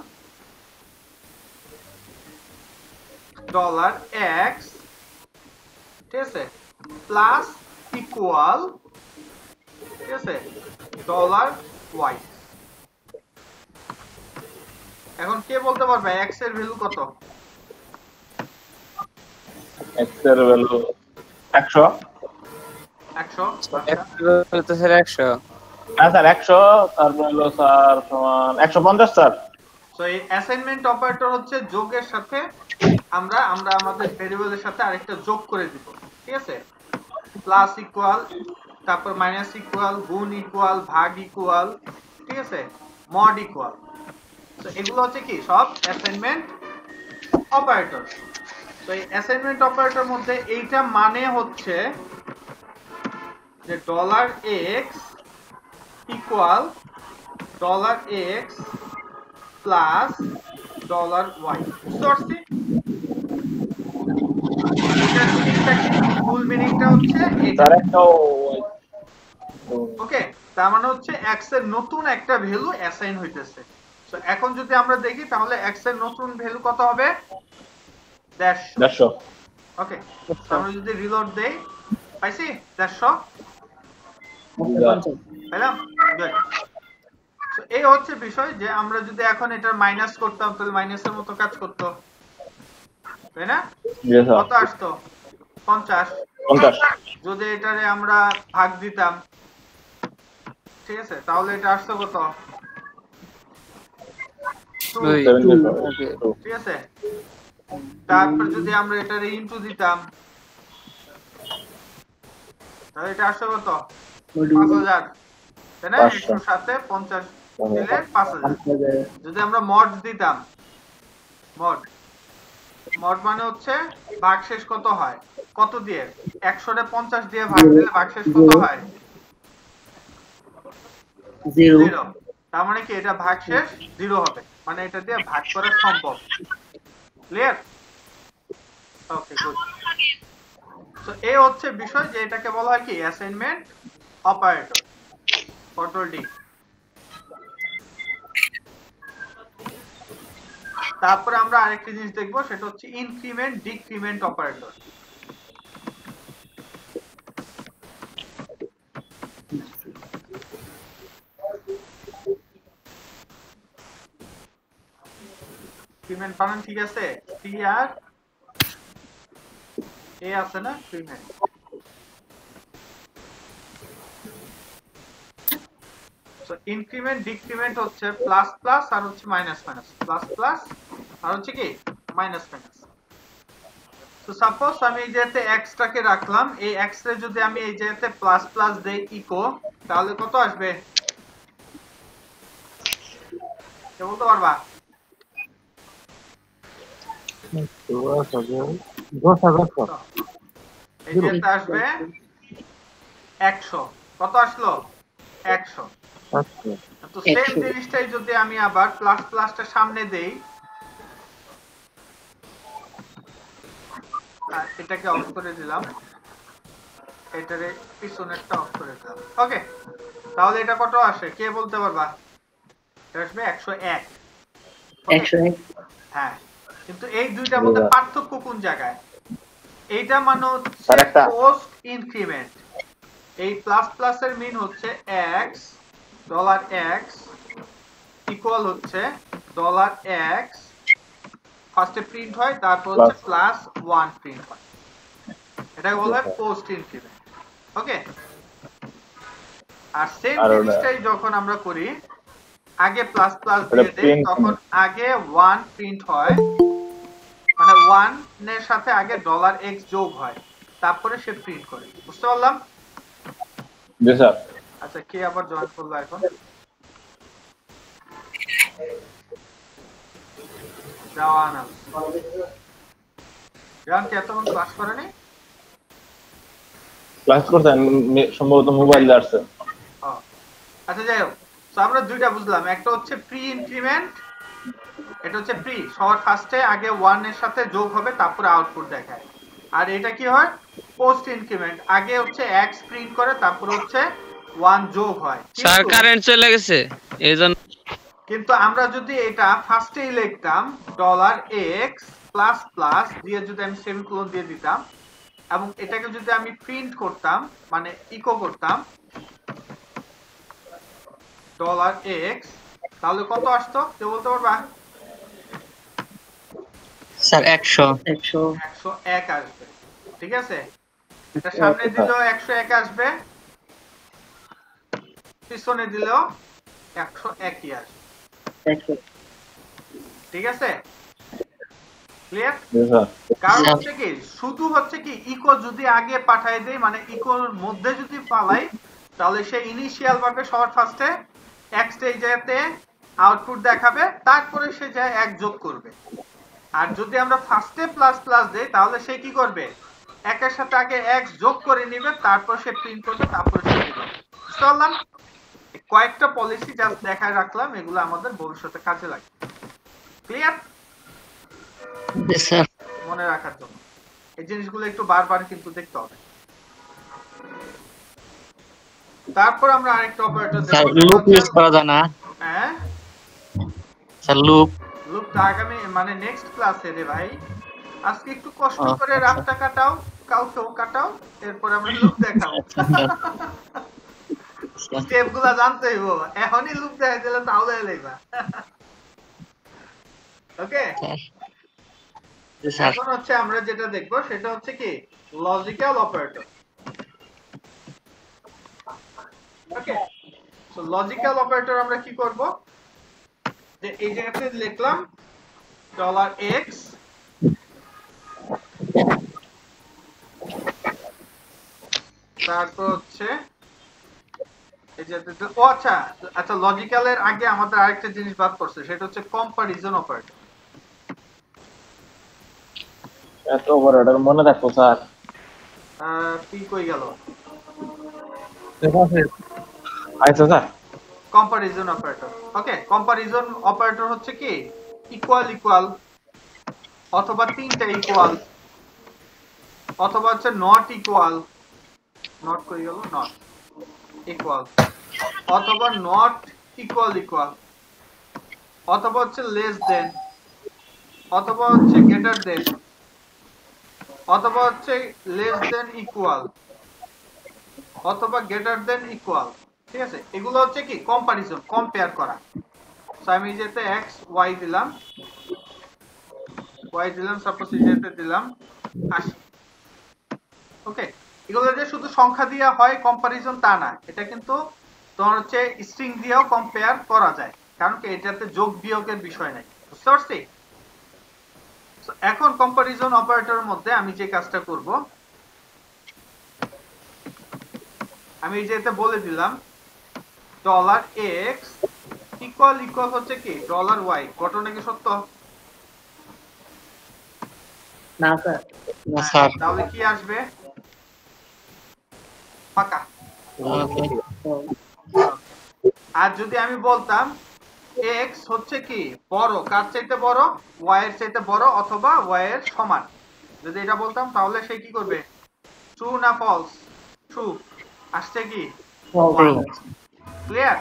$x, ঠিক আছে, প্লাস ইকুয়াল, ঠিক আছে, $y। এখন কে বলতে পারবে x এর ভ্যালু কত? x এর ভ্যালু 100। 100 তো স্যার 100। হ্যাঁ স্যার 100, তারপর হলো স্যার সমান 150 স্যার। সো এই অ্যাসাইনমেন্ট অপারেটর হচ্ছে যোগের সাথে আমরা আমাদের ভেরিয়েবলের সাথে আরেকটা যোগ করে দিব, ঠিক আছে, প্লাস ইকুয়াল, তারপর মাইনাস ইকুয়াল, গুণ ইকুয়াল, ভাগ ইকুয়াল, ঠিক আছে, মড ইকুয়াল। তো এগুলো হচ্ছে কি সব অ্যাসাইনমেন্ট অপারেটর। তো এই অ্যাসাইনমেন্ট অপারেটর মধ্যে এইটা মানে হচ্ছে যে $x equal $x plus $y। বুঝতে পারছি? এটার মিনিংটা কি? ফুল মিনিংটা হচ্ছে এটা। ওকে, তার মানে হচ্ছে x এর নতুন একটা ভ্যালু অ্যাসাইন হইতেছে। সো এখন যদি আমরা দেখি তাহলে x এর নতুন ভ্যালু কত হবে? 150। ওকে, আমরা যদি রিলোড দেই, পাইছি 150। পেলাম? Good. So, এই হচ্ছে বিষয় যে আমরা যদি এখন এটার মাইনাস করতাম তাহলে মাইনাসের মতো কাজ করতো, তাই না? জি স্যার। কত আসতো? 50। যদি এটারে আমরা ভাগ দিতাম, ঠিক আছে, তাহলে এটা আসতো কত? 2, ঠিক আছে। তারপর যদি আমরা এটারে ইনটু দিতাম তাহলে এটা আসতো কত? 5000, তাই না? 100 সাথে 50 দিলে 5000। যদি আমরা মড দিতাম, মড মানে হচ্ছে ভাগশেষ কত হয়, কত দিয়ে? 100 রে 50 দিয়ে ভাগ দিলে ভাগশেষ কত হয়? 0। তার মানে কি এটা ভাগশেষ 0 হবে, মানে এটা দিয়ে ভাগ করা সম্ভব। ক্লিয়ার? ওকে, গুড। সো এই হচ্ছে বিষয় যে এটাকে বলা হয় কি অ্যাসাইনমেন্ট অপারেটর, কন্ট্রোল ডি। তারপরে আমরা আরেকটা জিনিস দেখব, সেটা হচ্ছে ইনক্রিমেন্ট ডিক্রিমেন্ট অপারেটর। ইনক্রিমেন্ট বানান ঠিক আছে? সি আর এ আছে না? ইনক্রিমেন্ট। সো ইনক্রিমেন্ট ডিক্রিমেন্ট হচ্ছে প্লাস প্লাস আর হচ্ছে মাইনাস মাইনাস, প্লাস প্লাস আর হচ্ছে কি মাইনাস মাইনাস। তো সাপোজ আমি এই জায়গাতে x টাকে রাখলাম, এই x রে যদি আমি এই জায়গাতে প্লাস প্লাস দেই ইকো, তাহলে কত আসবে? কে বলতে পারবা? 10,000। এই জায়গাতে আসবে 100। কত আসলো? 100। তো সেম জিনিসটাই যদি আমি আবার প্লাস প্লাসটা সামনে দেই, এটাকে অফ করে দিলাম, এটারে পিছনেরটা অফ করে দিলাম। ওকে, তাহলে এটা কত আসে কে বলতে পারবা? এটা আসবে 101। 101। হ্যাঁ, কিন্তু এই দুইটার মধ্যে পার্থক্য কোন জায়গায়? এইটা মানে হচ্ছে পোস্ট ইনক্রিমেন্ট। এই প্লাস প্লাস এর মিন হচ্ছে x $x ইকুয়াল হচ্ছে $x, ফার্স্টে প্রিন্ট হয়, তারপর হচ্ছে +1 প্রিন্ট হয়। এটাকে বলা হয় পোস্ট ইনক্রিমেন্ট। ওকে, আর সেম জিনিসটাই যখন আমরা করি, আগে প্লাস প্লাস দিয়ে দেই, তখন আগে 1 প্রিন্ট হয়, মানে 1 এর সাথে আগে $x যোগ হয়, তারপরে সে প্রিন্ট করে। বুঝতে পারলাম? জি স্যার। আচ্ছা, কে আবার জয়েন করলো এখন? জাওয়ানা। জাওয়ান কি এতক্ষণ ক্লাস করেনি? ক্লাস করতেন সম্ভবত মোবাইলে আসছে। আচ্ছা, যাই হোক, তো আমরা দুইটা বুঝলাম, একটা হচ্ছে প্রি ইনক্রিমেন্ট, এটা হচ্ছে প্রি, সবার ফার্স্টে আগে 1 এর সাথে যোগ হবে, তারপরে আউটপুট দেখায়। আর এটা কি হয়? পোস্ট ইনক্রিমেন্ট, আগে হচ্ছে x প্রিন্ট করে, তারপর হচ্ছে 1 যোগ হয়। স্যার কারেন্ট চলে গেছে এইজন্য। কিন্তু আমরা যদি এটা ফার্স্টেই লিখতাম $x প্লাস প্লাস দিয়ে যদি আমি সেমিকোলন দিয়ে দিতাম, এবং এটাকে যদি আমি প্রিন্ট করতাম, মানে ইকো করতাম $x, তাহলে কত আসতো কেউ বলতে পারবা? স্যার 101 আসবে। ঠিক আছে, এটা সামনে দিলেও 101 আসবে, পিছনে দিলেও 101ই আসবে। ঠিক আছে, ক্লিয়ার? কারণ হচ্ছে কি, শুধু হচ্ছে কি ইকো যদি আগে পাঠায় দেই, মানে ইকোর মধ্যে যদি পালাই, তাহলে সে ইনিশিয়াল ভাবে সবার ফার্স্টে x এই জায়গাতে আউটপুট দেখাবে, তারপরে সে যায় 1 যোগ করবে। আর যদি আমরা ফার্স্টে প্লাস প্লাস দেই, তাহলে সে কি করবে? 1 এর সাথে আগে x যোগ করে নেবে, তারপর সে প্রিন্ট করবে, তারপর সে দিবে। বুঝতে পারলাম? কয়েকটা পলিসি জাস্ট দেখায় রাখলাম, এগুলো আমাদের ভবিষ্যতে কাজে লাগবে। ক্লিয়ার? স্যার মনে রাখার জন্য এই জিনিসগুলো একটু বারবার কিন্তু দেখতে হবে। তারপর আমরা আরেকটা অপারেটর দেখব, স্যার লুপ ইউজ করা যায় না? হ্যাঁ স্যার লুপ আগামী মানে নেক্সট ক্লাসে রে ভাই, আজকে একটু কষ্ট করে রাতটা কাটাও, কালকেও কাটাও, এরপর আমরা লুপ দেখাবো। স্টেপ গুলা জানতে হইব, এখনই লুপ দেখাই দিলে তাহলে লাগবা। ওকে, এখন হচ্ছে আমরা যেটা দেখবো সেটা হচ্ছে কি লজিক্যাল অপারেটর। ওকে, সো লজিক্যাল অপারেটর আমরা কি করব, যে এই জায়গাতে লিখলাম $x, তারপর হচ্ছে এই যে ও আচ্ছা আচ্ছা, লজিক্যালের আগে আমাদের আরেকটা জিনিস বাদ পড়ছে, সেটা হচ্ছে কম্পারিজন অপারেটর। এত অপারেটর মনে রাখো স্যার। কি কই গেল? আচ্ছা স্যার, কম্পারিজন অপারেটর। ওকে, কম্পারিজন অপারেটর হচ্ছে কি ইকুয়াল ইকুয়াল, অথবা তিনটা ইকুয়াল, অথবা হচ্ছে নট ইকুয়াল, নট কই গেল, নট ইকুয়াল, অথবা নট ইকুয়াল ইকুয়াল, অথবা হচ্ছে লেস দেন, অথবা হচ্ছে গ্রেটার দেন, অথবা হচ্ছে লেস দেন ইকুয়াল, অথবা গ্রেটার দেন ইকুয়াল। ঠিক আছে, এগুলো হচ্ছে কি কম্পারিজন, কম্পেয়ার করা। সো আমি যেতে x y দিলাম, সাপোজ যেতে দিলাম 80। ওকে, এগুলো যে শুধু সংখ্যা দিয়ে হয় কম্পারিজন তা না, এটা কিন্তু তোমার হচ্ছে স্ট্রিং দিয়েও কম্পেয়ার করা যায়, কারণ কি এটাতে যোগ বিয়োগের বিষয় নাই। বুঝতে পারছি? এখন কম্পারিজন অপারেটরের মধ্যে আমি যে কাজটা করব, আমি যেটা বলে দিলাম $x ইকুয়াল ইকুয়াল হচ্ছে কি $y। ঘটনা কি সত্য? না স্যার, না স্যার। তাহলে কি আসবে? ফাঁকা। আর যদি আমি বলতাম x হচ্ছে কি বড়, কার চাইতে বড়? y এর চাইতে বড় অথবা y এর সমান, যদি এটা বলতাম তাহলে সে কি করবে? ট্রু না ফলস? ট্রু। আসছে কি ক্লিয়ার?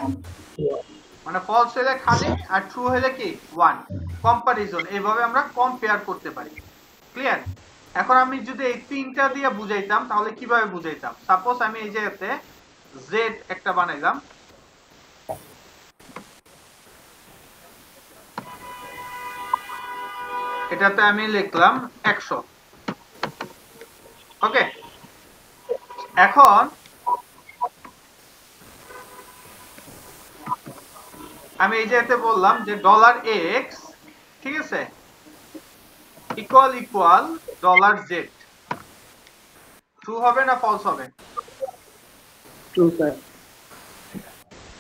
মানে ফলস হলে খালি, আর ট্রু হলে কি 1। কম্পারিজন, এইভাবে আমরা কম্পেয়ার করতে পারি। ক্লিয়ার? এখন আমি যদি এই তিনটা দিয়ে বুঝাইতাম তাহলে কিভাবে বুঝাইতাম? সাপোজ আমি এই জায়গাতে z একটা বানাইলাম, এটাতে আমি লিখলাম 100। ওকে, এখন আমি এই জায়গাতে বললাম যে $x, ঠিক আছে, ইকুয়াল ইকুয়াল $z। ট্রু হবে না ফলস হবে? True sir.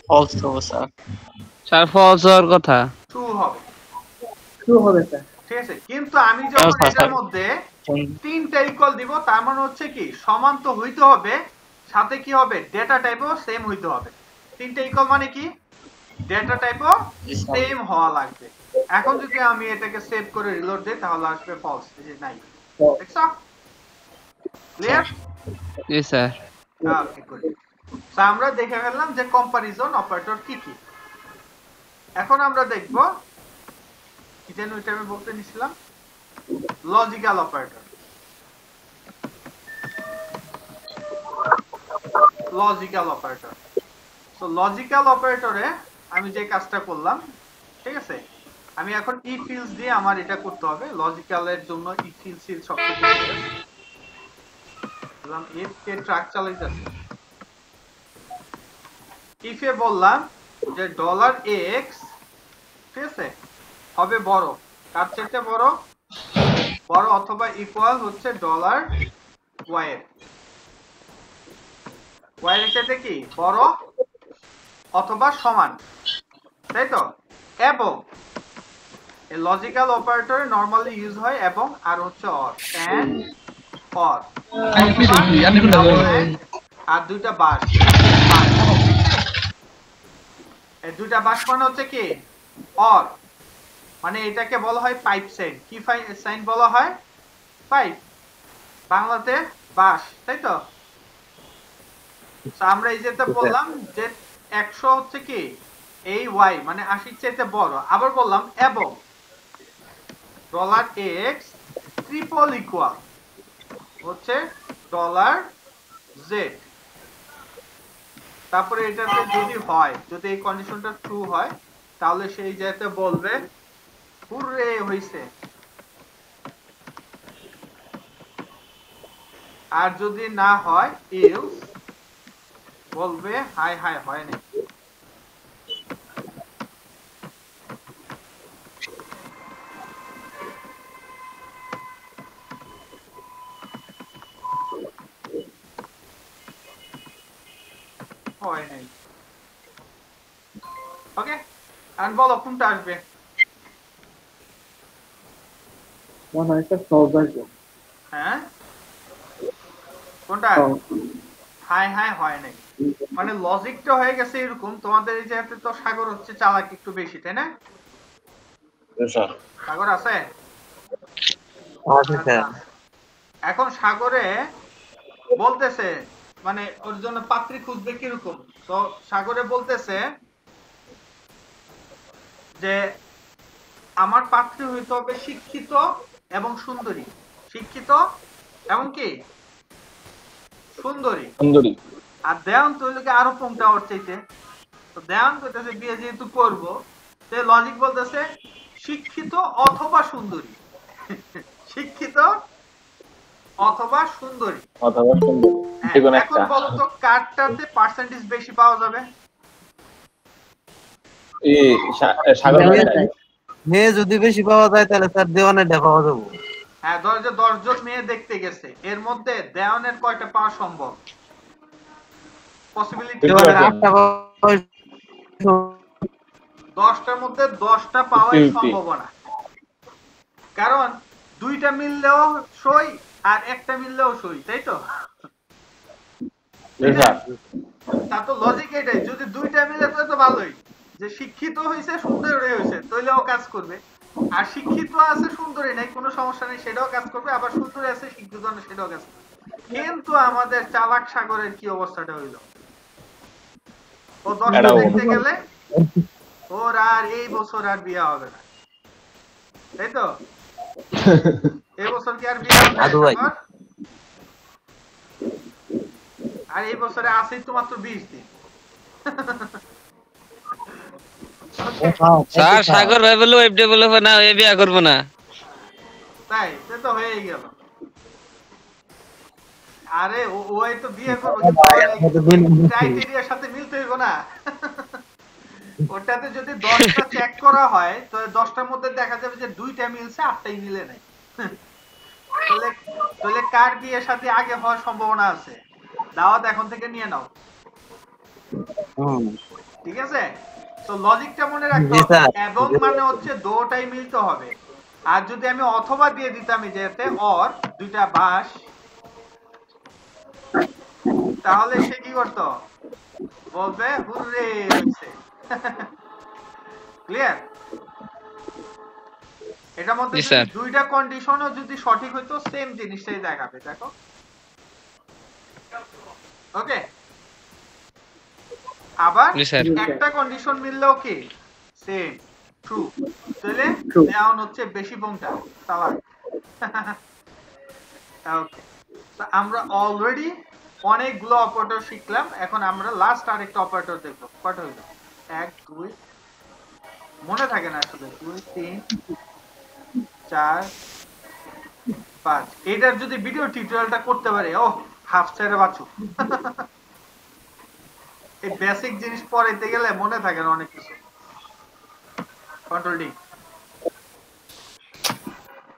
ফলস হবে স্যার। স্যার ফলস হওয়ার কথা। ট্রু হবে। ট্রু হবে স্যার। ঠিক আছে, কিন্তু আমি যখন এটার মধ্যে তিনটা ইকুয়াল দিব, তার মানে হচ্ছে কি সমান তো হইতে হবে, সাথে কি হবে ডেটা টাইপও সেম হইতে হবে। তিনটা ইকুয়াল মানে কি ডেটা টাইপও সেম হওয়া লাগবে। এখন যদি আমি এটাকে সেভ করে রিলোড দেই তাহলে আসবে ফলস, এই যে নাই। দেখছো? ক্লিয়ার? জি স্যার। ওকে, গুড। সো আমরা দেখে ফেললাম যে কম্পারিজন অপারেটর কি কি। এখন আমরা দেখব কি যেন এটা আমি বলতে নিছিলাম, logical operator. Logical operator. So logical অপারেটরে আমি যে কাজটা করলাম, ঠিক আছে, আমি এখন ইফ ইলস দিয়ে আমার এটা করতে হবে। লজিক্যালের জন্য ইফ ইলস সবচেয়ে বেশি। বললাম ইফ কে ট্র্যাক চালাইতেছে, ইফ এ বললাম যে $x, ঠিক আছে, হবে বড়, কার চাইতে বড়? বড় অথবা ইকুয়াল হচ্ছে $y এর। y এর চাইতে কি বড় অথবা সমান, তাই তো? এবং এই লজিক্যাল অপারেটরে নরমালি ইউজ হয় এবং আর হচ্ছে অর, এন্ড অর, আর দুইটা বাস। এই দুইটা বাস মানে হচ্ছে কি অর, মানে এটাকে বলা হয় পাইপ সাইন। কি সাইন বলা হয়? পাইপ, বাংলাতে বাস, তাই তো? আমরা এই যেটা বললাম যে 100 হচ্ছে কি এই y মানে 80 চাইতে বড়। আবার বললাম এবং $x ট্রিপল ইকুয়াল হচ্ছে $z। তারপরে এটাতে যদি হয়, যদি এই কন্ডিশনটা ট্রু হয়, তাহলে সেই জায়গাতে বলবে হুররে হইছে। আর যদি না হয় ইলস বলবে হাই হাই হয় না। হয় নাই। ওকে, আর বলো কোনটা আসবে? মনে হয় স্যার সহজ আসবে। হ্যাঁ, কোনটা? হাই হাই হয় নাই। মানে লজিকটা হয়ে গেছে এরকম, তোমাদের এই যে তো সাগর হচ্ছে চালাক একটু বেশি, তাই না? সাগর আছে? এখন সাগরে বলতেছে, মানে ওর জন্য পাত্রী খুঁজবে কিরকম, তো সাগরে বলতেছে যে আমার পাত্রী হইতে হবে শিক্ষিত এবং সুন্দরী। শিক্ষিত এবং কি সুন্দরী। সুন্দরী। আর দেওয়ান তো হইলো আরো পংটা ওর চাইতে। তো দেওয়ান কইতেছে বিয়ে যেহেতু করবো, সে লজিক বলতেছে শিক্ষিত অথবা সুন্দরী। শিক্ষিত অথবা সুন্দরী। অথবা সুন্দরী। যেকোনো একটা। এখন বলো তো কারটাতে পার্সেন্টেজ বেশি পাওয়া যাবে? এই সাগর মেয়ে যদি বেশি পাওয়া যায় তাহলে স্যার দেওয়ানেরটা পাওয়া যাবে। হ্যাঁ, ধর যে 10 জন মেয়ে দেখতে গেছে, এর মধ্যে দেওয়ানের কয়টা পাওয়া সম্ভব? পসিবিলিটি 10টার মধ্যে 10টা পাওয়ার সম্ভাবনা। কারণ দুইটা মিললেও সই আর একটা মিললেও সই, তাই তো? তা তো লজিক এটাই, যদি দুইটা মিলে তো ভালোই, যে শিক্ষিত হয়েছে সুন্দরী হয়েছে তাহলেও কাজ করবে, আর শিক্ষিত আছে সুন্দরী নাই কোনো সমস্যা নেই সেটাও কাজ করবে, আবার সুন্দরী আছে শিক্ষিত না সেটাও কাজ করবে। কিন্তু আমাদের চালাক সাগরের কি অবস্থাটা হইল, ও 10টা দেখতে গেলে ওর আর এই বছর আর বিয়ে হবে না, তাই তো? এই বছর কি আর বিয়ে হবে? আর এই বছরে আছেই তো মাত্র 20 দিন। স্যার সাগর ভাই বলে ওয়েব ডেভেলপার না, এ বিয়ে করব না। তাই তো হয়েই গেল। আরে ওই তো বিয়ে করবে, কিন্তু ক্রাইটেরিয়ার সাথে মিলতে হইব না। ওটাতে যদি 10টা চেক করা হয় তো 10টার মধ্যে দেখা যাবে যে 2টা মিলছে 8টাই মিলে নাই। তাহলে কার বিয়ের সাথে আগে হওয়ার সম্ভাবনা আছে? দাওয়াত এখন থেকে নিয়ে নাও, ঠিক আছে? তো লজিকটা মনে রাখতে হবে, এবং মানে হচ্ছে দুটোটাই মিলতে হবে। আর যদি আমি অথবা দিয়ে দিতাম যেতে অর দুইটা বাস, তাহলে সে কি করতো? বলবে হুররে হইছে। ক্লিয়ার? এটার মধ্যে দুইটা কন্ডিশনও যদি সঠিক হইতো সেম জিনিসটাই দেখাবে, দেখো। ওকে, আবার একটা কন্ডিশন মিললেও কি সেম ট্রু, তাহলে দেওয়ান হচ্ছে বেশি পংটা চালাক। ওকে, তো আমরা অলরেডি অনেকগুলো অপারেটর শিখলাম, এখন আমরা লাস্ট আরেকটা অপারেটর দেখব। কয়টা হইল? 1 2 মনে থাকে না আসলে, 2 3 4 5। এটার যদি ভিডিও টিউটোরিয়ালটা করতে পারে, ও হাফ ছেড়ে বাঁচু। এই বেসিক জিনিস পড়াইতে গেলে মনে থাকে না অনেক কিছু। Control D.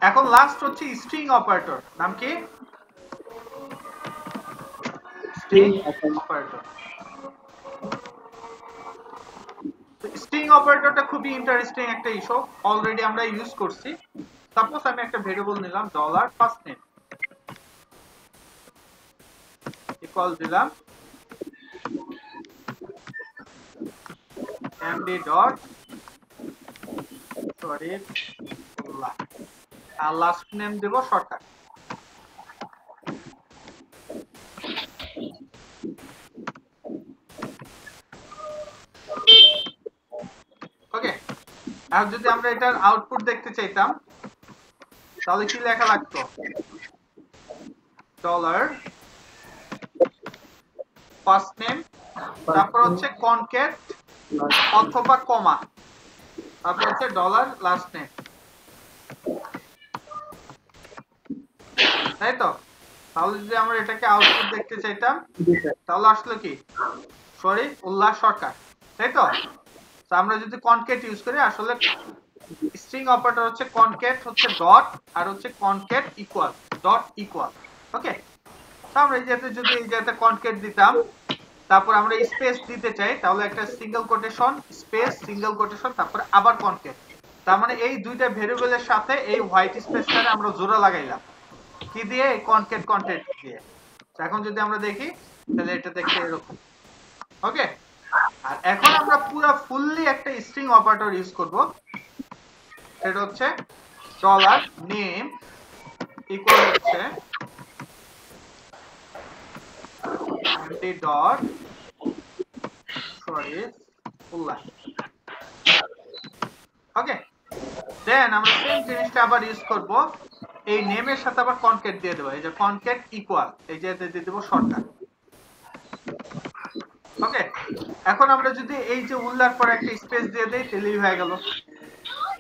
এখন লাস্ট হচ্ছে স্ট্রিং অপারেটর। নাম কি? String operator. স্ট্রিং অপারেটরটা খুবই ইন্টারেস্টিং একটা ইস্যু, অলরেডি আমরা ইউজ করছি। সাপোজ আমি একটা ভেরিয়েবল নিলাম $firstName ইকুয়াল দিলাম md ডট আর লাস্ট নেম দেব শর্টকাট। ওকে, আর যদি আমরা এটার আউটপুট দেখতে চাইতাম তাহলে কি লেখা লাগতো? $firstName তারপর হচ্ছে কনকেট অথবা কমা, তারপর হচ্ছে ডলার লাস্ট নেম, তাই তো? তাহলে যদি আমরা এটাকে আউটপুট দেখতে চাইতাম তাহলে আসলো কি, সরি উল্লাস সরকার, তাই তো? তো আমরা যদি কনকেট ইউজ করি, আসলে স্ট্রিং অপারেটর হচ্ছে কনকেট হচ্ছে ডট আর হচ্ছে কনকেট ইকুয়াল ডট ইকুয়াল। ওকে, তো আমরা এই জায়গাতে যদি এই জায়গাতে কনকেট দিতাম, তারপর আমরা স্পেস দিতে চাই, তাহলে একটা single quotation space single quotation তারপর আবার কনকেট। তার মানে এই দুইটা ভেরিয়েবলের সাথে এই হোয়াইট স্পেসটারে আমরা জোড়া লাগাইলাম কি দিয়ে, কনকেট কনটেন্ট দিয়ে। এখন যদি আমরা দেখি তাহলে এটা দেখতে এরকম। ওকে, আর এখন আমরা পুরো ফুললি একটা স্ট্রিং অপারেটর ইউজ করব, এটা হচ্ছে ডলার নেম ইকুয়াল হচ্ছে এমটি ডট সরি উল্লাস। ওকে, দেন আমরা সেম জিনিসটা আবার ইউজ করব, এই নেমের সাথে আবার কনকেট দিয়ে দেব, এই যে কনকেট ইকুয়াল এই যে দিয়ে দেব সরকার। ওকে, এখন আমরা যদি এই যে উল্লার পর একটা স্পেস দিয়ে দেই তাহলেই হয়ে গেল।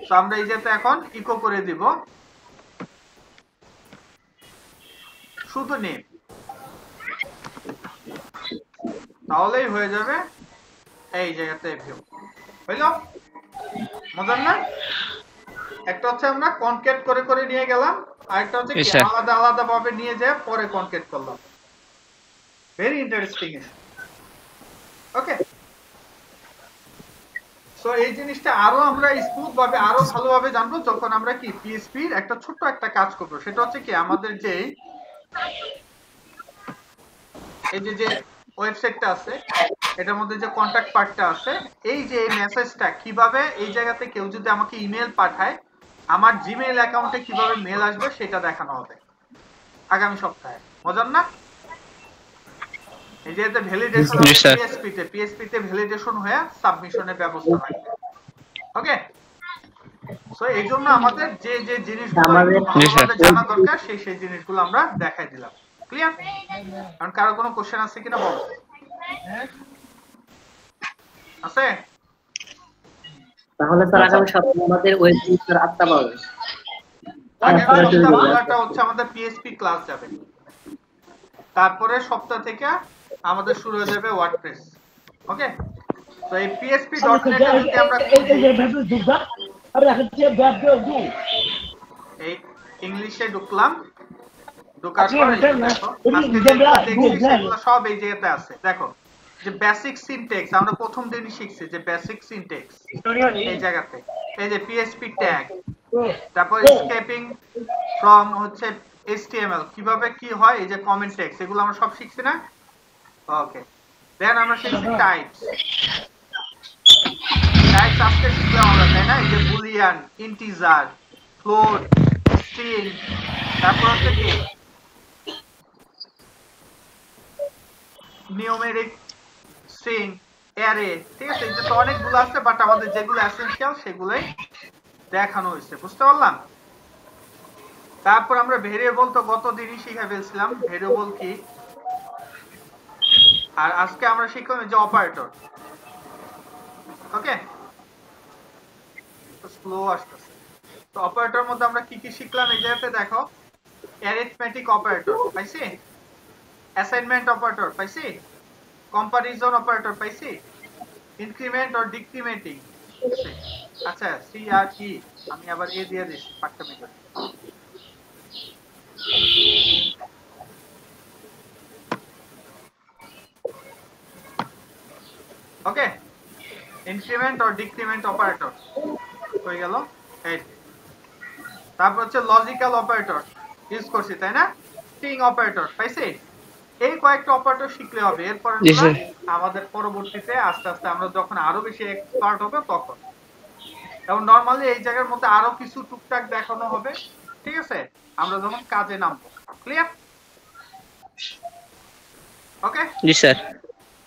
তো আমরা এই যেতে এখন ইকো করে দিব শুধু নেম, তাহলেই হয়ে যাবে এই জায়গাতে ভিউ। হইল মজার না? একটা হচ্ছে আমরা কনকেট করে করে নিয়ে গেলাম, আর একটা হচ্ছে কি আলাদা আলাদা ভাবে নিয়ে যায় পরে কনকেট করলাম। Very interesting. ওকে, সো এই জিনিসটা আরো আমরা স্মুথ ভাবে আরো ভালোভাবে জানবো যখন আমরা কি পিএইচপি এর একটা ছোট্ট একটা কাজ করব। সেটা হচ্ছে কি আমাদের যে এই যে ওয়েবসাইটটা আছে এটার মধ্যে যে কন্টাক্ট পার্টটা আছে, এই যে এই মেসেজটা কিভাবে এই জায়গাতে কেউ যদি আমাকে ইমেল পাঠায় আমার জিমেইল অ্যাকাউন্টে কিভাবে মেল আসবে সেটা দেখানো হবে আগামী সপ্তাহে। মজার না? এই যে এতে ভ্যালিডেশন পিএইচপি তে ভ্যালিডেশন হয়ে সাবমিশনের ব্যবস্থা থাকবে। ওকে, সো এই জন্য আমাদের যে যে জিনিসগুলো আমাদের জানা দরকার সেই জিনিসগুলো আমরা দেখাই দিলাম। ক্লিয়ার? কারণ কারো কোনো কোশ্চেন আছে কিনা বলো? আছে? তাহলে স্যার আগামী সপ্তাহে আমাদের ওয়েব জিনিসের আত্মা পাবে। আগামী সপ্তাহটা হচ্ছে আমাদের পিএইচপি ক্লাস যাবে, তারপরে সপ্তাহ থেকে আমাদের শুরু হয়ে যাবে ওয়ার্ডপ্রেস। ওকে, তো এই php.net এ যদি আমরা এই ইংলিশে ঢুকলাম, ঢোকার পরে আজকে যেগুলো দেখছি সেগুলো সব এই জায়গাতে আছে। দেখো যে বেসিক সিনট্যাক্স আমরা প্রথম দিনই শিখছি, যে বেসিক সিনট্যাক্স এই জায়গাতে, এই যে পিএইচপি ট্যাগ, তারপর এসকেপিং ফ্রম হচ্ছে HTML কিভাবে কি হয়, এই যে কমেন্ট ট্যাগস এগুলো আমরা সব শিখছি না? ওকে, দেন আমরা শিখছি টাইপস। টাইপস আজকে শিখলাম আমরা, তাই না? এই যে বুলিয়ান, ইন্টিজার, ফ্লোট, স্ট্রিং, তারপর হচ্ছে কি নিউমেরিক, স্ট্রিং, অ্যারে, ঠিক আছে? এই যে তো অনেকগুলো আছে, বাট আমাদের যেগুলো এসেনশিয়াল সেগুলোই দেখানো হয়েছে। বুঝতে পারলাম? তারপর আমরা ভেরিয়েবল তো গত দিনই শিখে ফেলছিলাম ভেরিয়েবল কি, আর আজকে আমরা শিখলাম যে অপারেটর। ওকে, স্লো আসতেছে। তো অপারেটর মধ্যে আমরা কি কি শিখলাম এই জায়গাতে দেখো, অ্যারিথমেটিক অপারেটর পাইছি, অ্যাসাইনমেন্ট অপারেটর পাইছি, কম্পারিজন অপারেটর পাইছি, ইনক্রিমেন্ট অর ডিক্রিমেন্টিং। আচ্ছা সি আর কি আমি আবার এ দিয়ে দিছি পাট্টামি করে। ওকে, ইনক্রিমেন্ট অর ডিক্রিমেন্ট অপারেটর হয়ে গেল। এই তারপর হচ্ছে লজিক্যাল অপারেটর ইউজ করছি, তাই না? স্ট্রিং অপারেটর পাইছি। এই কয়েকটা অপারেটর শিখলে হবে, এরপর আমাদের পরবর্তীতে আস্তে আস্তে আমরা যখন আরো বেশি এক্সপার্ট হবে তখন, এবং নরমালি এই জায়গার মধ্যে আরো কিছু টুকটাক দেখানো হবে, ঠিক আছে, আমরা যখন কাজে নামবো। ক্লিয়ার? ওকে জি স্যার।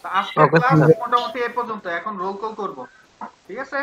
আজকের ক্লাস মোটামুটি এই পর্যন্ত, এখন রোল কল করব, ঠিক আছে?